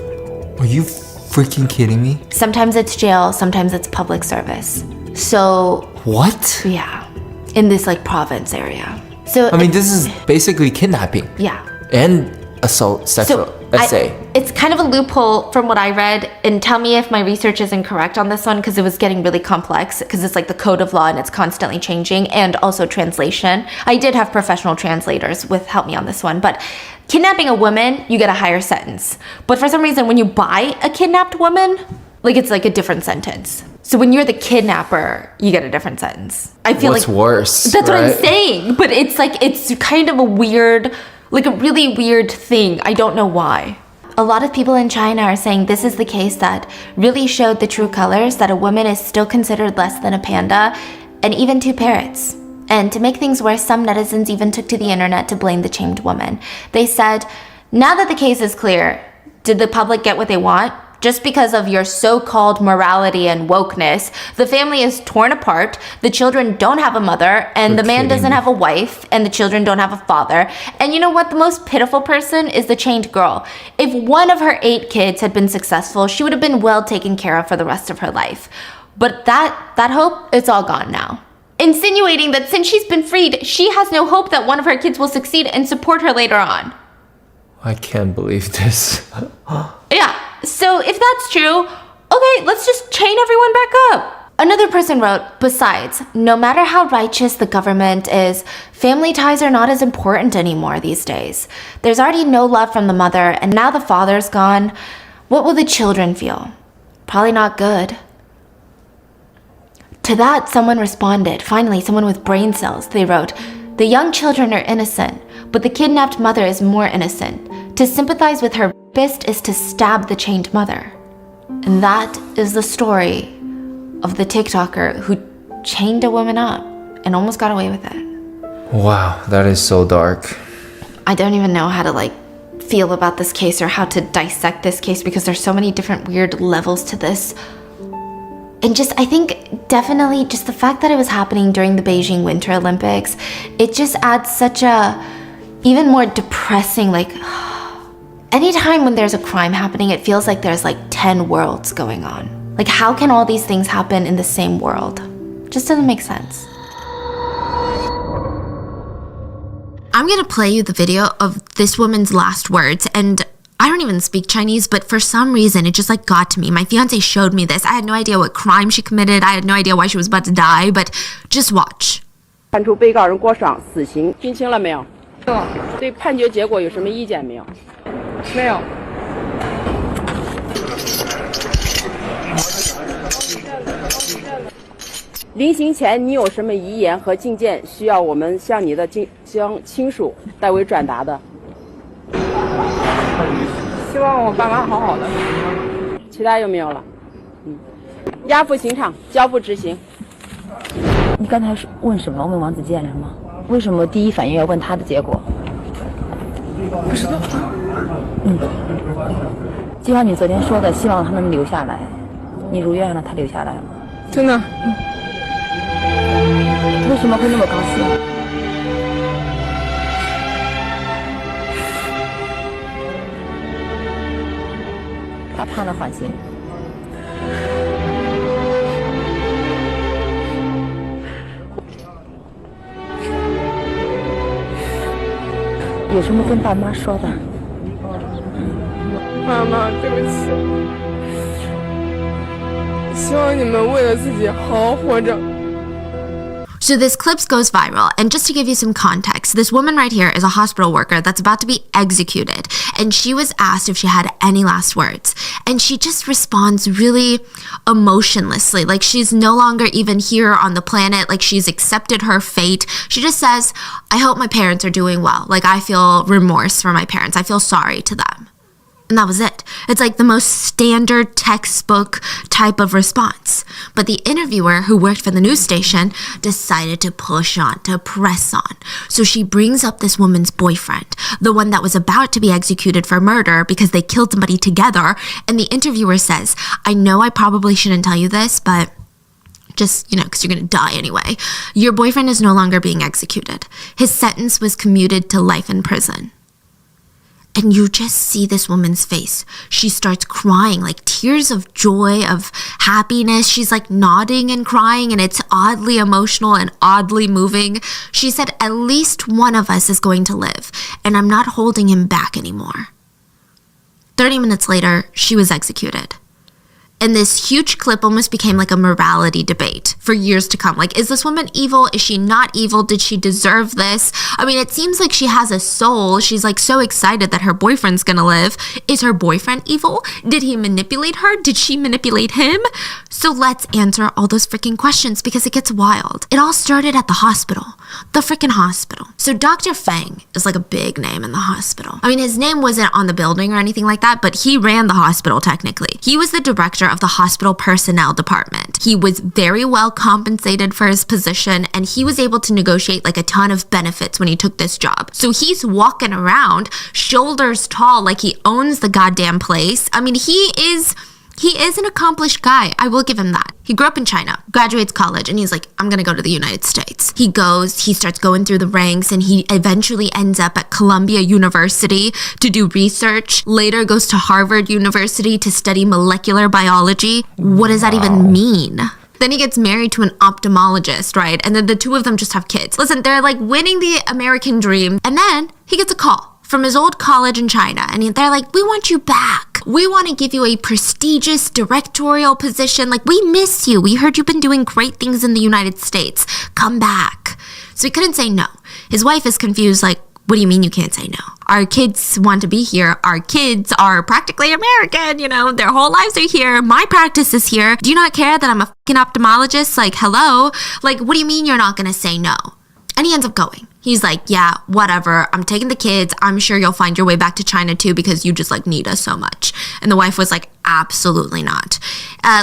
Are you freaking kidding me?
Sometimes it's jail, sometimes it's public service. So,
What?
yeah, in this like province area. So
I mean, this is basically kidnapping.
yeah.
And assault, sexual, let's say.
It's kind of a loophole from what I read, and tell me if my research is incorrect on this one because it was getting really complex because it's like the code of law and it's constantly changing, and also translation. I did have professional translators help me on this one, but kidnapping a woman, you get a higher sentence. But for some reason, when you buy a kidnapped woman, it's like a different sentence. So when you're the kidnapper, you get a different sentence. I feel
What's worse?
That's
right?
what I'm saying, but it's kind of a weird, a really weird thing. I don't know why. A lot of people in China are saying this is the case that really showed the true colors that a woman is still considered less than a panda and even 2 parrots. And to make things worse, some netizens even took to the internet to blame the chained woman. They said, now that the case is clear, did the public get what they want? Just because of your so-called morality and wokeness, the family is torn apart, the children don't have a mother, and the man doesn't have a wife, and the children don't have a father. And you know what? The most pitiful person is the chained girl. If one of her 8 kids had been successful, she would have been well taken care of for the rest of her life. But that hope, it's all gone now. Insinuating that since she's been freed, she has no hope that one of her kids will succeed and support her later on.
I can't believe this.
Yeah, so if that's true, okay, let's just chain everyone back up. Another person wrote, besides, no matter how righteous the government is, family ties are not as important anymore these days. There's already no love from the mother, and now the father's gone. What will the children feel? Probably not good. To that, someone responded, finally, someone with brain cells. They wrote, the young children are innocent, but the kidnapped mother is more innocent. To sympathize with her rapist is to stab the chained mother. And that is the story of the TikToker who chained a woman up and almost got away with it.
Wow, that is so dark.
I don't even know how to feel about this case or how to dissect this case because there's so many different weird levels to this. And just, I think definitely just the fact that it was happening during the Beijing Winter Olympics, it just adds such a even more depressing, like, anytime when there's a crime happening, it feels like there's like 10 worlds going on. Like, how can all these things happen in the same world? Just doesn't make sense. I'm gonna play you the video of this woman's last words, and I don't even speak Chinese, but for some reason, it just like got to me. My fiance showed me this. I had no idea what crime she committed. I had no idea why she was about to die, but just watch.
判处被告人郭爽死刑，听清了没有？对判决结果有什么意见没有？没有。临刑前，你有什么遗言和进谏需要我们向你的亲属代为转达的？希望我爸妈好好的。其他有没有了？押赴刑场，交付执行。
你刚才是问什么？问王子健是吗？为什么第一反应要问他的结果？不知道。就像你昨天说的，希望他能留下来。你如愿了，他留下来了。
真的。
为什么会那么高兴？他判了缓刑。有什么跟爸妈说的？
妈妈，对不起。希望你们为了自己好好活着。
So this clip goes viral, and just to give you some context, this woman right here is a hospital worker that's about to be executed, and she was asked if she had any last words, and she just responds really emotionlessly, like she's no longer even here on the planet, like she's accepted her fate. She just says, I hope my parents are doing well, like I feel remorse for my parents, I feel sorry to them. And that was it. It's like the most standard textbook type of response. But the interviewer who worked for the news station decided to push on, to press on. So she brings up this woman's boyfriend, the one that was about to be executed for murder because they killed somebody together. And the interviewer says, I know I probably shouldn't tell you this, but just, because you're going to die anyway. Your boyfriend is no longer being executed. His sentence was commuted to life in prison. And you just see this woman's face. She starts crying, like tears of joy, of happiness. She's like nodding and crying, and it's oddly emotional and oddly moving. She said, at least one of us is going to live, and I'm not holding him back anymore. 30 minutes later, she was executed. And this huge clip almost became like a morality debate for years to come. Like, is this woman evil? Is she not evil? Did she deserve this? I mean, it seems like she has a soul. She's like so excited that her boyfriend's gonna live. Is her boyfriend evil? Did he manipulate her? Did she manipulate him? So let's answer all those freaking questions because it gets wild. It all started at the hospital. The freaking hospital. So Dr. Feng is like a big name in the hospital. I mean, his name wasn't on the building or anything like that, but he ran the hospital technically. He was the director of the hospital personnel department. He was very well compensated for his position, and he was able to negotiate like a ton of benefits when he took this job. So he's walking around shoulders tall like he owns the goddamn place. I mean, he is an accomplished guy. I will give him that. He grew up in China, graduates college, and he's like, I'm gonna go to the United States. He starts going through the ranks, and he eventually ends up at Columbia University to do research, later goes to Harvard University to study molecular biology. What does that even mean? Then he gets married to an ophthalmologist, right? And then the two of them just have kids. Listen, they're like winning the American dream. And then he gets a call from his old college in China, and they're like, we want you back. We want to give you a prestigious directorial position. Like, we miss you. We heard you've been doing great things in the United States. Come back. So he couldn't say no. His wife is confused, like, what do you mean you can't say no? Our kids want to be here. Our kids are practically American, their whole lives are here. My practice is here. Do you not care that I'm a fucking ophthalmologist? Like, hello? Like, what do you mean you're not going to say no? And he ends up going. He's like, yeah, whatever. I'm taking the kids. I'm sure you'll find your way back to China too because you just like need us so much. And the wife was like, absolutely not.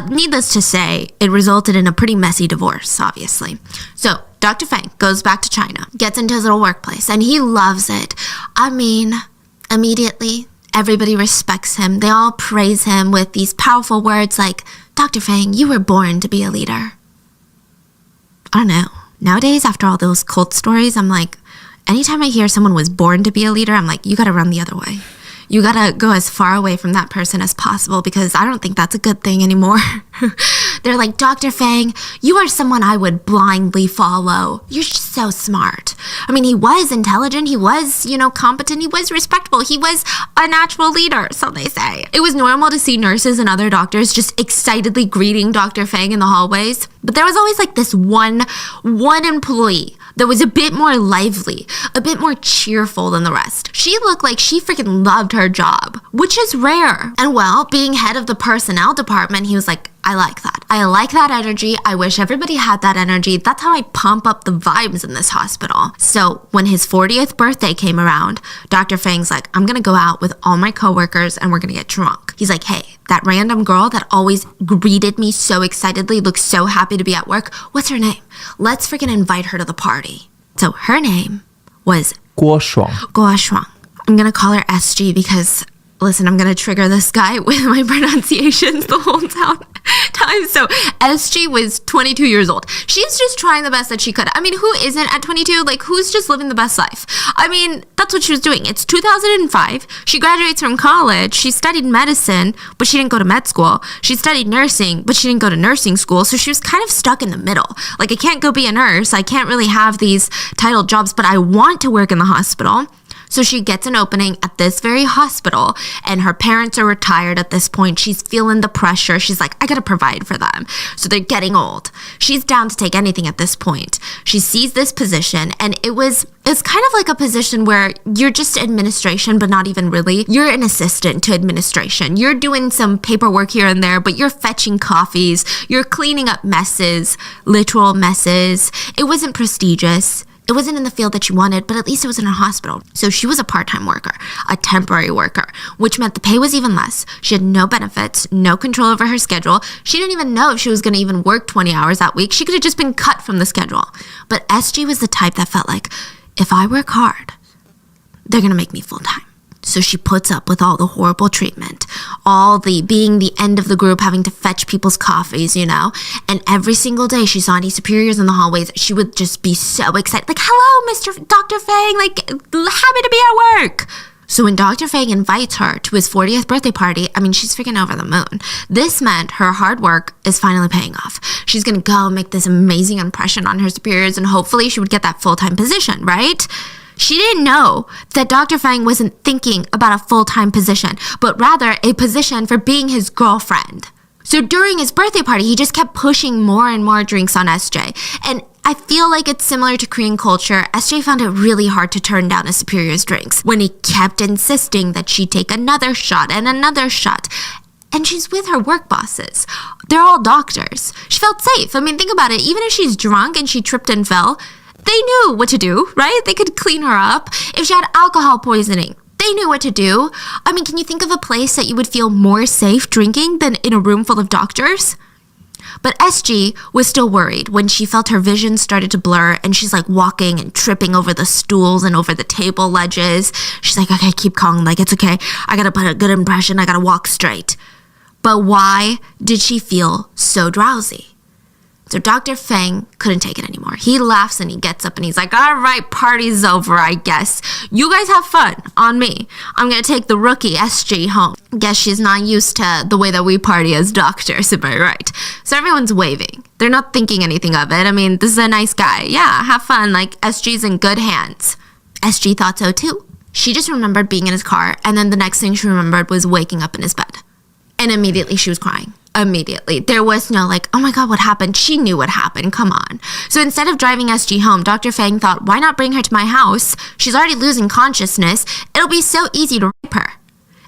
Needless to say, it resulted in a pretty messy divorce, obviously. So Dr. Feng goes back to China, gets into his little workplace, and he loves it. I mean, Immediately, everybody respects him. They all praise him with these powerful words like, Dr. Fang, you were born to be a leader. I don't know. Nowadays, after all those cult stories, I'm like, anytime I hear someone was born to be a leader, I'm like, you gotta run the other way. You gotta go as far away from that person as possible because I don't think that's a good thing anymore. They're like, Dr. Fang, you are someone I would blindly follow. You're just so smart. I mean, he was intelligent. He was, competent. He was respectable. He was a natural leader, so they say. It was normal to see nurses and other doctors just excitedly greeting Dr. Fang in the hallways. But there was always like this one employee that was a bit more lively, a bit more cheerful than the rest. She looked like she freaking loved her job, which is rare. And well, being head of the personnel department, he was like, I like that. I like that energy. I wish everybody had that energy. That's how I pump up the vibes in this hospital. So when his 40th birthday came around, Dr. Fang's like, I'm gonna go out with all my coworkers and we're gonna get drunk. He's like, hey, that random girl that always greeted me so excitedly, looks so happy to be at work, what's her name? Let's freaking invite her to the party. So her name was
Guo Shuang.
Guo Shuang. I'm gonna call her SG because, listen, I'm gonna trigger this guy with my pronunciations the whole time. So SG was 22 years old. She's just trying the best that she could. I mean, who isn't at 22? Like, who's just living the best life? I mean, that's what she was doing. It's 2005. She graduates from college. She studied medicine, but she didn't go to med school. She studied nursing, but she didn't go to nursing school. So she was kind of stuck in the middle. Like, I can't go be a nurse. I can't really have these titled jobs, but I want to work in the hospital. So she gets an opening at this very hospital, and her parents are retired at this point. She's feeling the pressure. She's like, I gotta provide for them. So they're getting old. She's down to take anything at this point. She sees this position, and it's kind of like a position where you're just administration, but not even really. You're an assistant to administration. You're doing some paperwork here and there, but you're fetching coffees. You're cleaning up messes, literal messes. It wasn't prestigious. It wasn't in the field that she wanted, but at least it was in a hospital. So she was a part-time worker, a temporary worker, which meant the pay was even less. She had no benefits, no control over her schedule. She didn't even know if she was going to even work 20 hours that week. She could have just been cut from the schedule. But SG was the type that felt like, if I work hard, they're going to make me full-time. So she puts up with all the horrible treatment, all the being the end of the group, having to fetch people's coffees, and every single day she saw any superiors in the hallways, she would just be so excited, like, hello, Mr. Dr. Fang, like, happy to be at work. So when Dr. Fang invites her to his 40th birthday party, I mean, she's freaking over the moon. This meant her hard work is finally paying off. She's gonna go make this amazing impression on her superiors, and hopefully she would get that full-time position, right? She didn't know that Dr. Fang wasn't thinking about a full-time position, but rather a position for being his girlfriend. So during his birthday party, he just kept pushing more and more drinks on SJ. And I feel like it's similar to Korean culture. SJ found it really hard to turn down a superior's drinks when he kept insisting that she take another shot and another shot. And she's with her work bosses. They're all doctors. She felt safe. I mean, think about it. Even if she's drunk and she tripped and fell, they knew what to do, right? They could clean her up. If she had alcohol poisoning, they knew what to do. I mean, can you think of a place that you would feel more safe drinking than in a room full of doctors? But SG was still worried when she felt her vision started to blur, and she's like walking and tripping over the stools and over the table ledges. She's like, okay, keep calm, like, it's okay. I gotta put a good impression. I gotta walk straight. But why did she feel so drowsy? So Dr. Fang couldn't take it anymore. He laughs and he gets up and he's like, all right, party's over, I guess. You guys have fun on me. I'm going to take the rookie SG home. Guess she's not used to the way that we party as doctors, am I right? So everyone's waving. They're not thinking anything of it. I mean, this is a nice guy. Yeah, have fun. Like, SG's in good hands. SG thought so too. She just remembered being in his car, and then the next thing she remembered was waking up in his bed. And immediately she was crying. Immediately. There was no like, oh my God, what happened? She knew what happened. Come on. So instead of driving SG home, Dr. Fang thought, why not bring her to my house? She's already losing consciousness. It'll be so easy to rape her.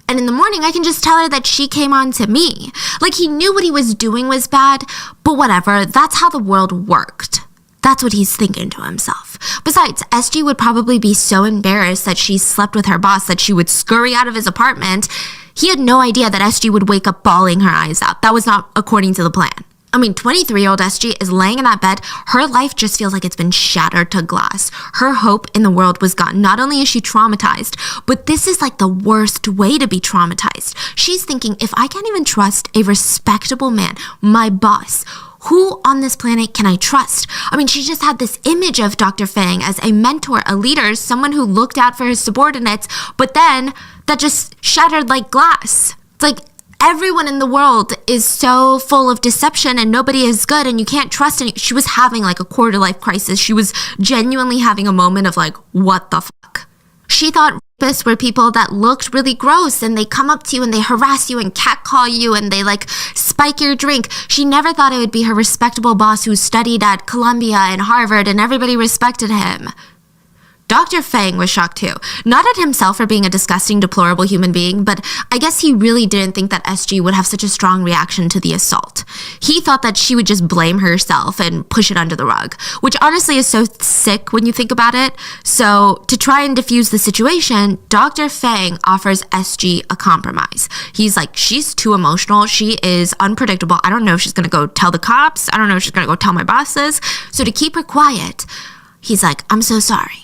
And in the morning, I can just tell her that she came on to me. Like, he knew what he was doing was bad, but whatever. That's how the world worked. That's what he's thinking to himself. Besides, SG would probably be so embarrassed that she slept with her boss that she would scurry out of his apartment. He had no idea that SG would wake up bawling her eyes out. That was not according to the plan.
I mean, 23-year-old SG is laying in that bed. Her life just feels like it's been shattered to glass. Her hope in the world was gone. Not only is she traumatized, but this is like the worst way to be traumatized. She's thinking, if I can't even trust a respectable man, my boss, who on this planet can I trust? I mean, she just had this image of Dr. Fang as a mentor, a leader, someone who looked out for his subordinates, but then that just shattered like glass. It's like, everyone in the world is so full of deception and nobody is good and you can't trust any. She was having like a quarter life crisis. She was genuinely having a moment of like, what the fuck? She thought rapists were people that looked really gross and they come up to you and they harass you and catcall you and they like spike your drink. She never thought it would be her respectable boss who studied at Columbia and Harvard and everybody respected him. Dr. Fang was shocked too. Not at himself for being a disgusting, deplorable human being, but I guess he really didn't think that SG would have such a strong reaction to the assault. He thought that she would just blame herself and push it under the rug, which honestly is so sick when you think about it. So to try and diffuse the situation, Dr. Fang offers SG a compromise. He's like, she's too emotional. She is unpredictable. I don't know if she's going to go tell the cops. I don't know if she's going to go tell my bosses. So to keep her quiet, he's like, I'm so sorry.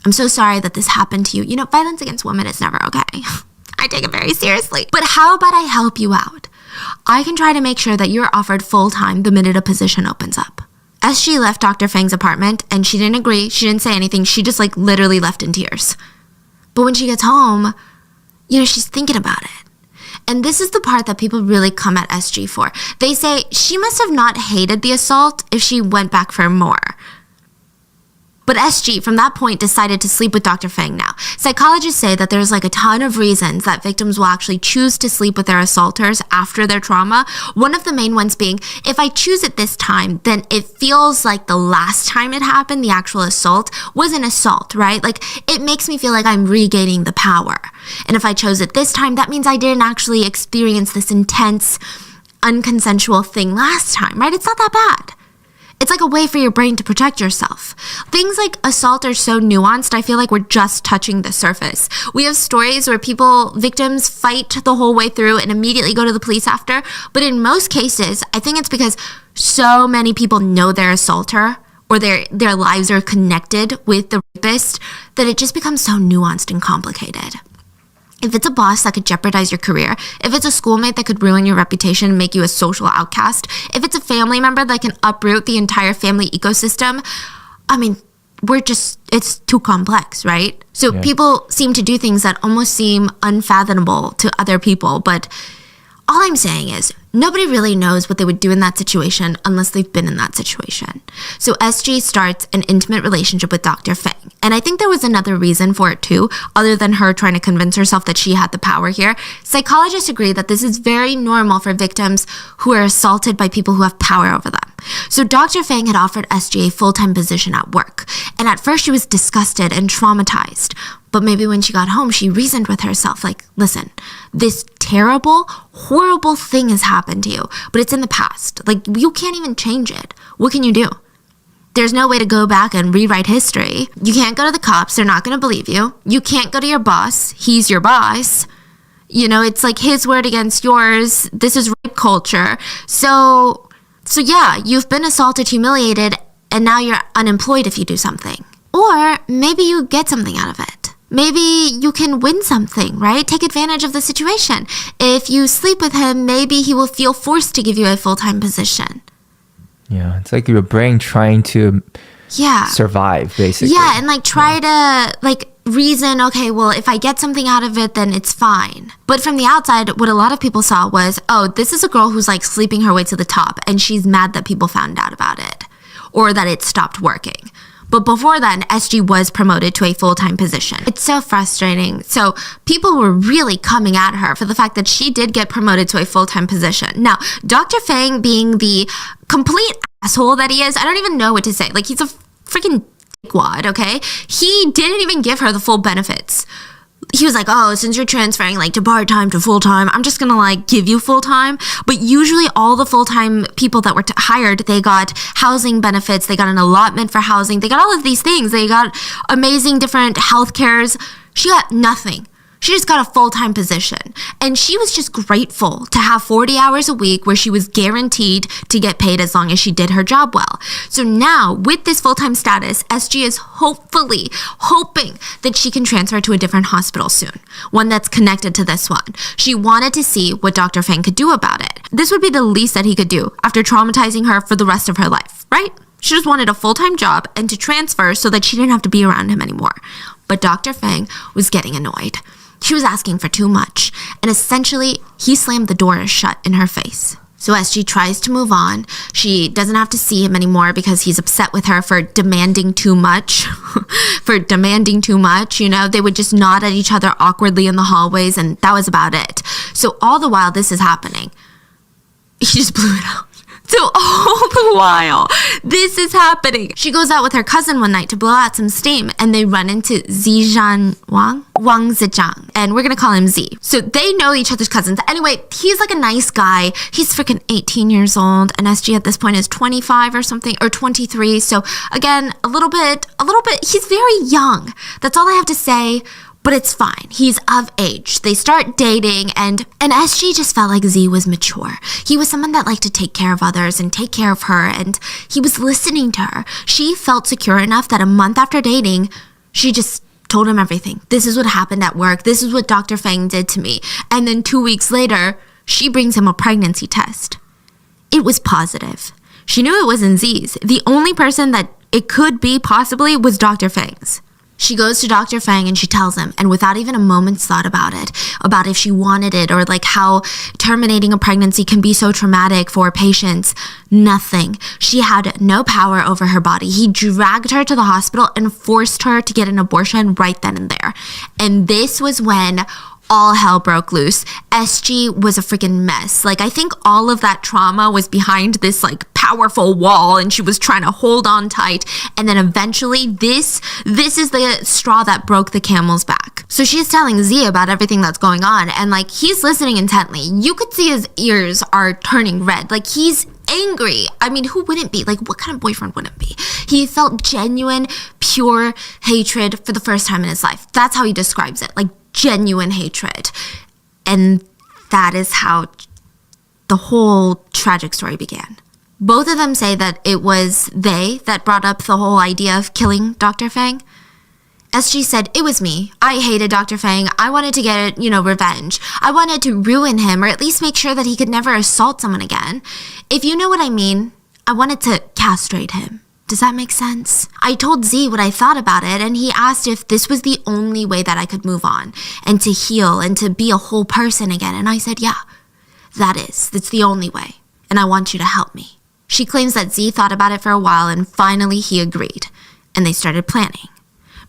I'm so sorry that this happened to you. You know, violence against women is never okay. I take it very seriously. But how about I help you out? I can try to make sure that you're offered full-time the minute a position opens up. As she left Dr. Fang's apartment, and she didn't agree, she didn't say anything, she just like literally left in tears. But when she gets home, you know, she's thinking about it. And this is the part that people really come at SG for. They say she must have not hated the assault if she went back for more. But SG, from that point, decided to sleep with Dr. Fang now. Psychologists say that there's like a ton of reasons that victims will actually choose to sleep with their assaulters after their trauma. One of the main ones being, if I choose it this time, then it feels like the last time it happened, the actual assault, was an assault, right? Like, it makes me feel like I'm regaining the power. And if I chose it this time, that means I didn't actually experience this intense, unconsensual thing last time, right? It's not that bad. It's like a way for your brain to protect yourself. Things like assault are so nuanced, I feel like we're just touching the surface. We have stories where victims fight the whole way through and immediately go to the police after. But in most cases, I think it's because so many people know their assaulter or their lives are connected with the rapist that it just becomes so nuanced and complicated. If it's a boss that could jeopardize your career, if it's a schoolmate that could ruin your reputation and make you a social outcast, if it's a family member that can uproot the entire family ecosystem, I mean, it's too complex, right? So people seem to do things that almost seem unfathomable to other people, but all I'm saying is nobody really knows what they would do in that situation unless they've been in that situation. So SG starts an intimate relationship with Dr. Fang. And I think there was another reason for it too, other than her trying to convince herself that she had the power here. Psychologists agree that this is very normal for victims who are assaulted by people who have power over them. So Dr. Fang had offered SG a full-time position at work. And at first she was disgusted and traumatized. But maybe when she got home, she reasoned with herself, like, listen, this terrible, horrible thing has happened to you, but it's in the past. Like, you can't even change it. What can you do? There's no way to go back and rewrite history. You can't go to the cops. They're not going to believe you. You can't go to your boss. He's your boss. You know, it's like his word against yours. This is rape culture. So yeah, you've been assaulted, humiliated, and now you're unemployed if you do something. Or maybe you get something out of it. Maybe you can win something, right? Take advantage of the situation. If you sleep with him, maybe he will feel forced to give you a full-time position.
Yeah, it's like your brain trying to survive, basically.
Yeah, and like try to like reason, okay, well, if I get something out of it, then it's fine. But from the outside, what a lot of people saw was, oh, this is a girl who's like sleeping her way to the top, and she's mad that people found out about it or that it stopped working. But before then, SG was promoted to a full-time position. It's so frustrating. So people were really coming at her for the fact that she did get promoted to a full-time position. Now, Dr. Fang, being the complete asshole that he is, I don't even know what to say. Like, he's a freaking dickwad, okay? He didn't even give her the full benefits. He was like, oh, since you're transferring like to part-time to full-time, I'm just gonna like give you full-time. But usually all the full-time people that were hired, they got housing benefits, they got an allotment for housing, they got all of these things, they got amazing different health cares. She got nothing. She just got a full-time position, and she was just grateful to have 40 hours a week where she was guaranteed to get paid as long as she did her job well. So now, with this full-time status, SG is hoping that she can transfer to a different hospital soon, one that's connected to this one. She wanted to see what Dr. Fang could do about it. This would be the least that he could do after traumatizing her for the rest of her life, right? She just wanted a full-time job and to transfer so that she didn't have to be around him anymore. But Dr. Fang was getting annoyed. She was asking for too much, and essentially, he slammed the door shut in her face. So SG tries to move on. She doesn't have to see him anymore because he's upset with her for demanding too much. You know, they would just nod at each other awkwardly in the hallways, and that was about it. So all the while this is happening, he just blew it out. So all the while this is happening, she goes out with her cousin one night to blow out some steam, and they run into Zizhan Wang Zizhang, and we're gonna call him Z. So they know each other's cousins. Anyway, he's like a nice guy. He's freaking 18 years old, and SG at this point is 25 or something, or 23. So again, a little bit, he's very young. That's all I have to say. But it's fine. He's of age. They start dating, and SG just felt like Z was mature. He was someone that liked to take care of others and take care of her, and he was listening to her. She felt secure enough that a month after dating, she just told him everything. This is what happened at work. This is what Dr. Fang did to me. And then 2 weeks later, she brings him a pregnancy test. It was positive. She knew it wasn't Z's. The only person that it could be possibly was Dr. Fang's. She goes to Dr. Fang and she tells him, and without even a moment's thought about it, about if she wanted it or like how terminating a pregnancy can be so traumatic for patients, nothing. She had no power over her body. He dragged her to the hospital and forced her to get an abortion right then and there. And this was when all hell broke loose. SG was a freaking mess. Like, I think all of that trauma was behind this like powerful wall, and she was trying to hold on tight, and then eventually this is the straw that broke the camel's back. So she's telling Z about everything that's going on, and like he's listening intently. You could see his ears are turning red. Like, he's angry. I mean, who wouldn't be? Like, what kind of boyfriend wouldn't be? He felt genuine, pure hatred for the first time in his life. That's how he describes it. Like, genuine hatred. And that is how the whole tragic story began. Both of them say that it was they that brought up the whole idea of killing Dr. Fang. SG said, it was me. I hated Dr. Fang. I wanted to get, revenge. I wanted to ruin him, or at least make sure that he could never assault someone again. If you know what I mean, I wanted to castrate him. Does that make sense? I told Z what I thought about it, and he asked if this was the only way that I could move on and to heal and to be a whole person again. And I said, yeah, that's the only way. And I want you to help me. She claims that Z thought about it for a while, and finally he agreed, and they started planning.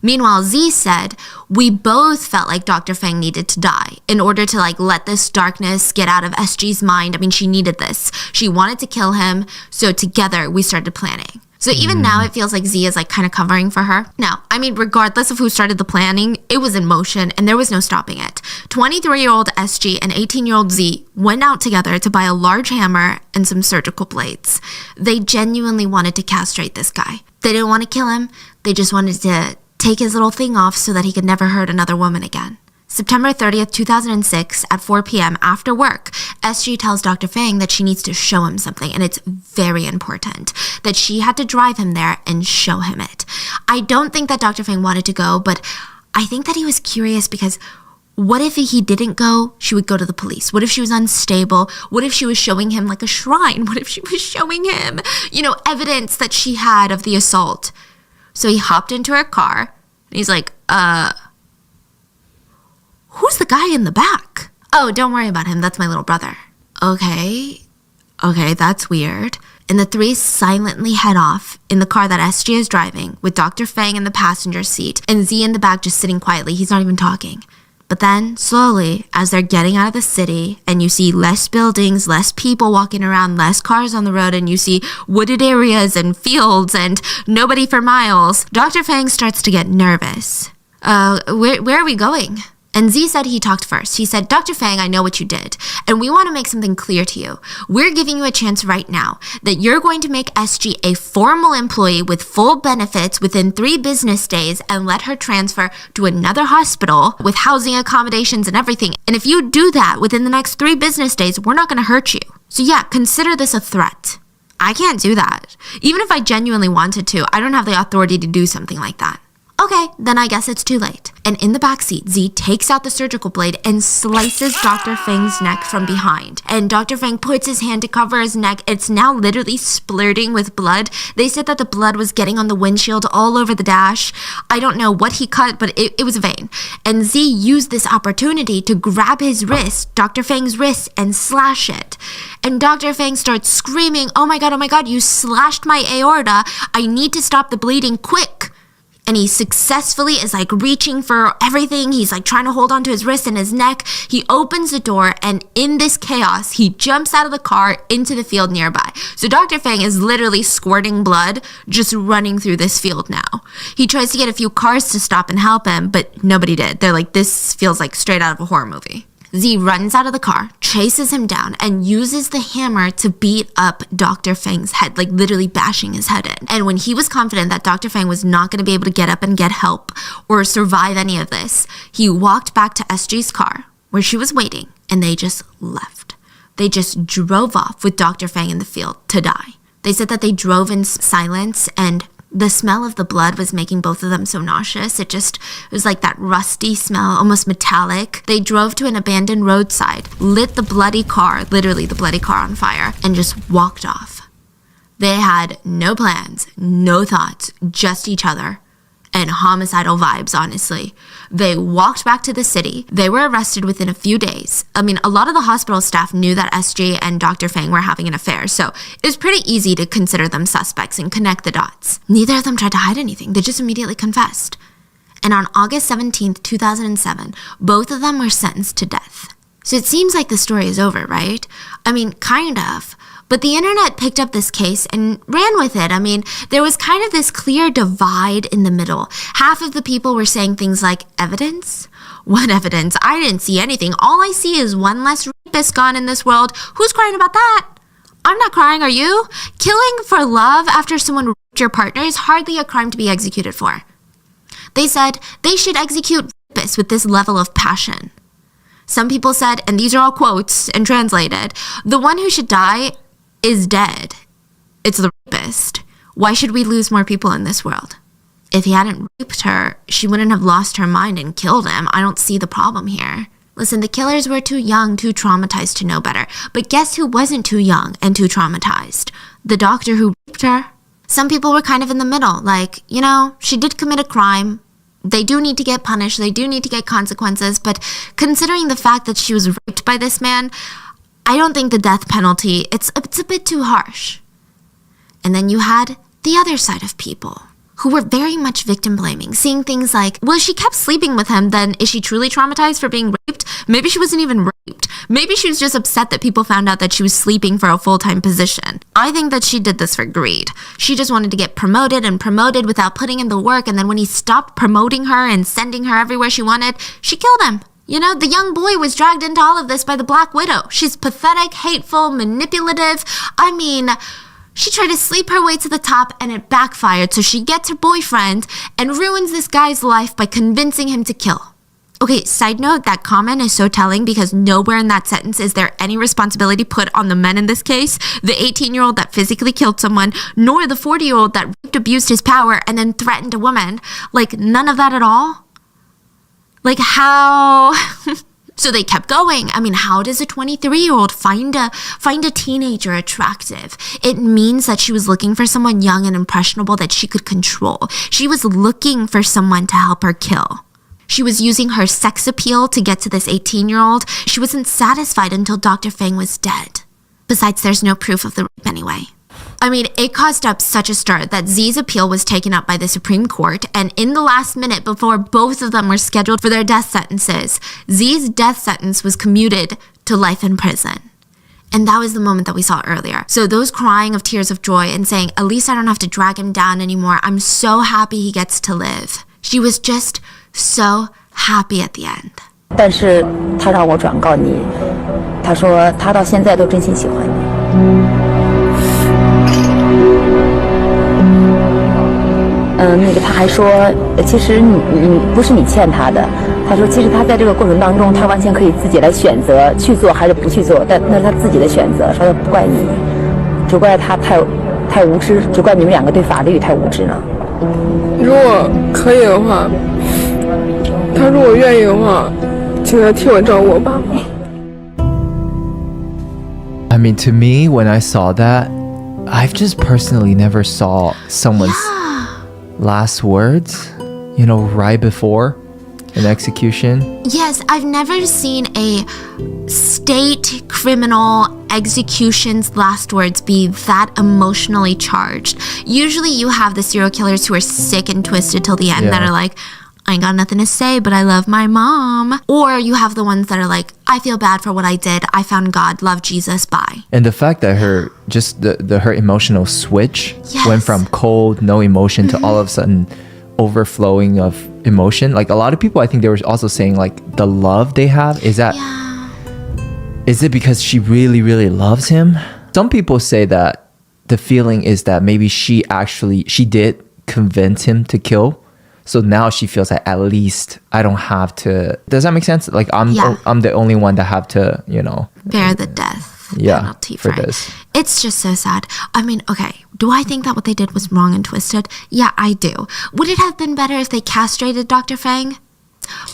Meanwhile, Z said, we both felt like Dr. Fang needed to die in order to let this darkness get out of SG's mind. I mean, she needed this. She wanted to kill him, so together we started planning. So even now it feels like Z is kind of covering for her. Now, I mean, regardless of who started the planning, it was in motion and there was no stopping it. 23-year-old SG and 18-year-old Z went out together to buy a large hammer and some surgical blades. They genuinely wanted to castrate this guy. They didn't want to kill him. They just wanted to take his little thing off so that he could never hurt another woman again. September 30th, 2006, at 4 p.m. after work, SG tells Dr. Fang that she needs to show him something, and it's very important, that she had to drive him there and show him it. I don't think that Dr. Fang wanted to go, but I think that he was curious because what if he didn't go? She would go to the police. What if she was unstable? What if she was showing him a shrine? What if she was showing him, evidence that she had of the assault? So he hopped into her car, and he's like, who's the guy in the back? Oh, don't worry about him. That's my little brother. Okay, that's weird. And the three silently head off in the car that SG is driving, with Dr. Fang in the passenger seat and Z in the back just sitting quietly. He's not even talking. But then, slowly, as they're getting out of the city, and you see less buildings, less people walking around, less cars on the road, and you see wooded areas and fields and nobody for miles, Dr. Fang starts to get nervous. Where are we going? And Z said he talked first. He said, Dr. Fang, I know what you did, and we want to make something clear to you. We're giving you a chance right now that you're going to make SG a formal employee with full benefits within 3 business days and let her transfer to another hospital with housing accommodations and everything. And if you do that within the next 3 business days, we're not going to hurt you. So yeah, consider this a threat. I can't do that. Even if I genuinely wanted to, I don't have the authority to do something like that. Okay, then I guess it's too late. And in the backseat, Z takes out the surgical blade and slices Dr. Fang's neck from behind. And Dr. Fang puts his hand to cover his neck. It's now literally splurting with blood. They said that the blood was getting on the windshield all over the dash. I don't know what he cut, but it was a vein. And Z used this opportunity to grab his wrist, Dr. Fang's wrist, and slash it. And Dr. Fang starts screaming, oh my God, you slashed my aorta. I need to stop the bleeding quick. And he successfully is like reaching for everything. He's like trying to hold onto his wrist and his neck. He opens the door, and in this chaos, he jumps out of the car into the field nearby. So Dr. Fang is literally squirting blood, just running through this field now. He tries to get a few cars to stop and help him, but nobody did. They're like, this feels like straight out of a horror movie. Z runs out of the car, chases him down, and uses the hammer to beat up Dr. Fang's head, like literally bashing his head in. And when he was confident that Dr. Fang was not going to be able to get up and get help or survive any of this, he walked back to SG's car, where she was waiting, and they just left. They just drove off with Dr. Fang in the field to die. They said that they drove in silence, and the smell of the blood was making both of them so nauseous. It was like that rusty smell, almost metallic. They drove to an abandoned roadside, lit the bloody car, literally the bloody car, on fire, and just walked off. They had no plans, no thoughts, just each other. And homicidal vibes, honestly. They walked back to the city. They were arrested within a few days. I mean, a lot of the hospital staff knew that SG and Dr. Fang were having an affair, so it was pretty easy to consider them suspects and connect the dots. Neither of them tried to hide anything. They just immediately confessed. And on August 17th, 2007, both of them were sentenced to death. So it seems like the story is over, right? I mean, kind of. But the internet picked up this case and ran with it. I mean, there was kind of this clear divide in the middle. Half of the people were saying things like, evidence? What evidence? I didn't see anything. All I see is one less rapist gone in this world. Who's crying about that? I'm not crying, are you? Killing for love after someone raped your partner is hardly a crime to be executed for. They said they should execute rapists with this level of passion. Some people said, and these are all quotes and translated, the one who should die is dead. It's the rapist. Why should we lose more people in this world? If he hadn't raped her, she wouldn't have lost her mind and killed him. I don't see the problem here. Listen, the killers were too young, too traumatized to know better. But guess who wasn't too young and too traumatized? The doctor who raped her. Some people were kind of in the middle, like, you know, she did commit a crime. They do need to get punished. They do need to get consequences. But considering the fact that she was raped by this man, I don't think the death penalty, it's a bit too harsh. And then you had the other side of people who were very much victim blaming, seeing things like, well, she kept sleeping with him, then is she truly traumatized for being raped? Maybe she wasn't even raped. Maybe she was just upset that people found out that she was sleeping for a full-time position. I think that she did this for greed. She just wanted to get promoted and promoted without putting in the work, and then when he stopped promoting her and sending her everywhere she wanted, she killed him. You know, the young boy was dragged into all of this by the Black Widow. She's pathetic, hateful, manipulative. I mean, she tried to sleep her way to the top and it backfired, so she gets her boyfriend and ruins this guy's life by convincing him to kill. Okay, side note, that comment is so telling because nowhere in that sentence is there any responsibility put on the men in this case, the 18-year-old that physically killed someone, nor the 40-year-old that raped, abused his power, and then threatened a woman. Like, none of that at all? Like, how? So they kept going. I mean, how does a 23-year-old find a teenager attractive? It means that she was looking for someone young and impressionable that she could control. She was looking for someone to help her kill. She was using her sex appeal to get to this 18-year-old. She wasn't satisfied until Dr. Fang was dead. Besides, there's no proof of the rape anyway. I mean, it caused up such a stir that Z's appeal was taken up by the Supreme Court, and in the last minute before both of them were scheduled for their death sentences, Z's death sentence was commuted to life in prison. And that was the moment that we saw earlier. So those crying of tears of joy and saying, at least I don't have to drag him down anymore. I'm so happy he gets to live. She was just so happy at the end.
但是他让我转告你，他说他到现在都真心喜欢你。那个他还说，其实你不是你欠他的。他说，其实他在这个过程当中，他完全可以自己来选择去做还是不去做，但那是他自己的选择。说不怪你，只怪他太无知，只怪你们两个对法律太无知了。
如果可以的话，他如果愿意的话，请他替我照顾我爸爸。
I mean, to me, when I saw that, I've just personally never saw someone's last words, you know, right before an execution.
Yes, I've never seen a state criminal execution's last words be that emotionally charged. Usually you have the serial killers who are sick and twisted till the end that are like, I ain't got nothing to say, but I love my mom. Or you have the ones that are like, I feel bad for what I did. I found God, love Jesus, bye.
And the fact that her, just her emotional switch went from cold, no emotion to all of a sudden overflowing of emotion. Like a lot of people, I think they were also saying like the love they have, is that, is it because she really, really loves him? Some people say that the feeling is that maybe she did convince him to kill. So now she feels like at least I don't have to. Does that make sense? Like I'm the only one that have to, you know,
bear the death penalty
for this.
It's just so sad. I mean, okay, do I think that what they did was wrong and twisted? Yeah, I do. Would it have been better if they castrated Dr. Fang?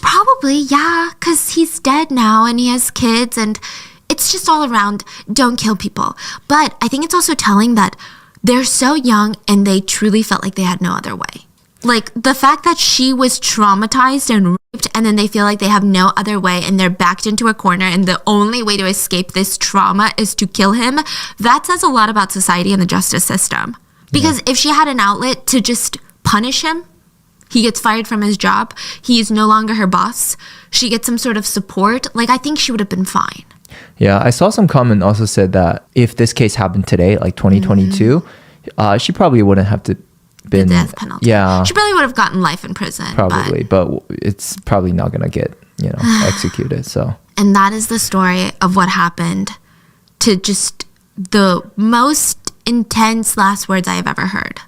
Probably, yeah, because he's dead now and he has kids and it's just all around don't kill people. But I think it's also telling that they're so young and they truly felt like they had no other way. Like, the fact that she was traumatized and raped and then they feel like they have no other way and they're backed into a corner and the only way to escape this trauma is to kill him, that says a lot about society and the justice system. Because if she had an outlet to just punish him, he gets fired from his job, he is no longer her boss, she gets some sort of support, like, I think she would have been fine.
Yeah, I saw some comment also said that if this case happened today, like 2022, she probably wouldn't have to been
the death penalty.
Yeah.
She probably would have gotten life in prison.
Probably, but it's probably not going to get, you know, executed. So.
And that is the story of what happened to just the most intense last words I have ever heard.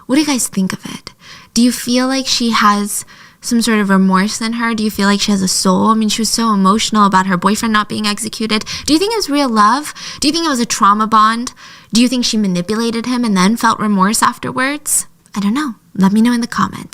What do you guys think of it? Do you feel like she has some sort of remorse in her? Do you feel like she has a soul? I mean, she was so emotional about her boyfriend not being executed. Do you think it was real love? Do you think it was a trauma bond? Do you think she manipulated him and then felt remorse afterwards? I don't know. Let me know in the comments.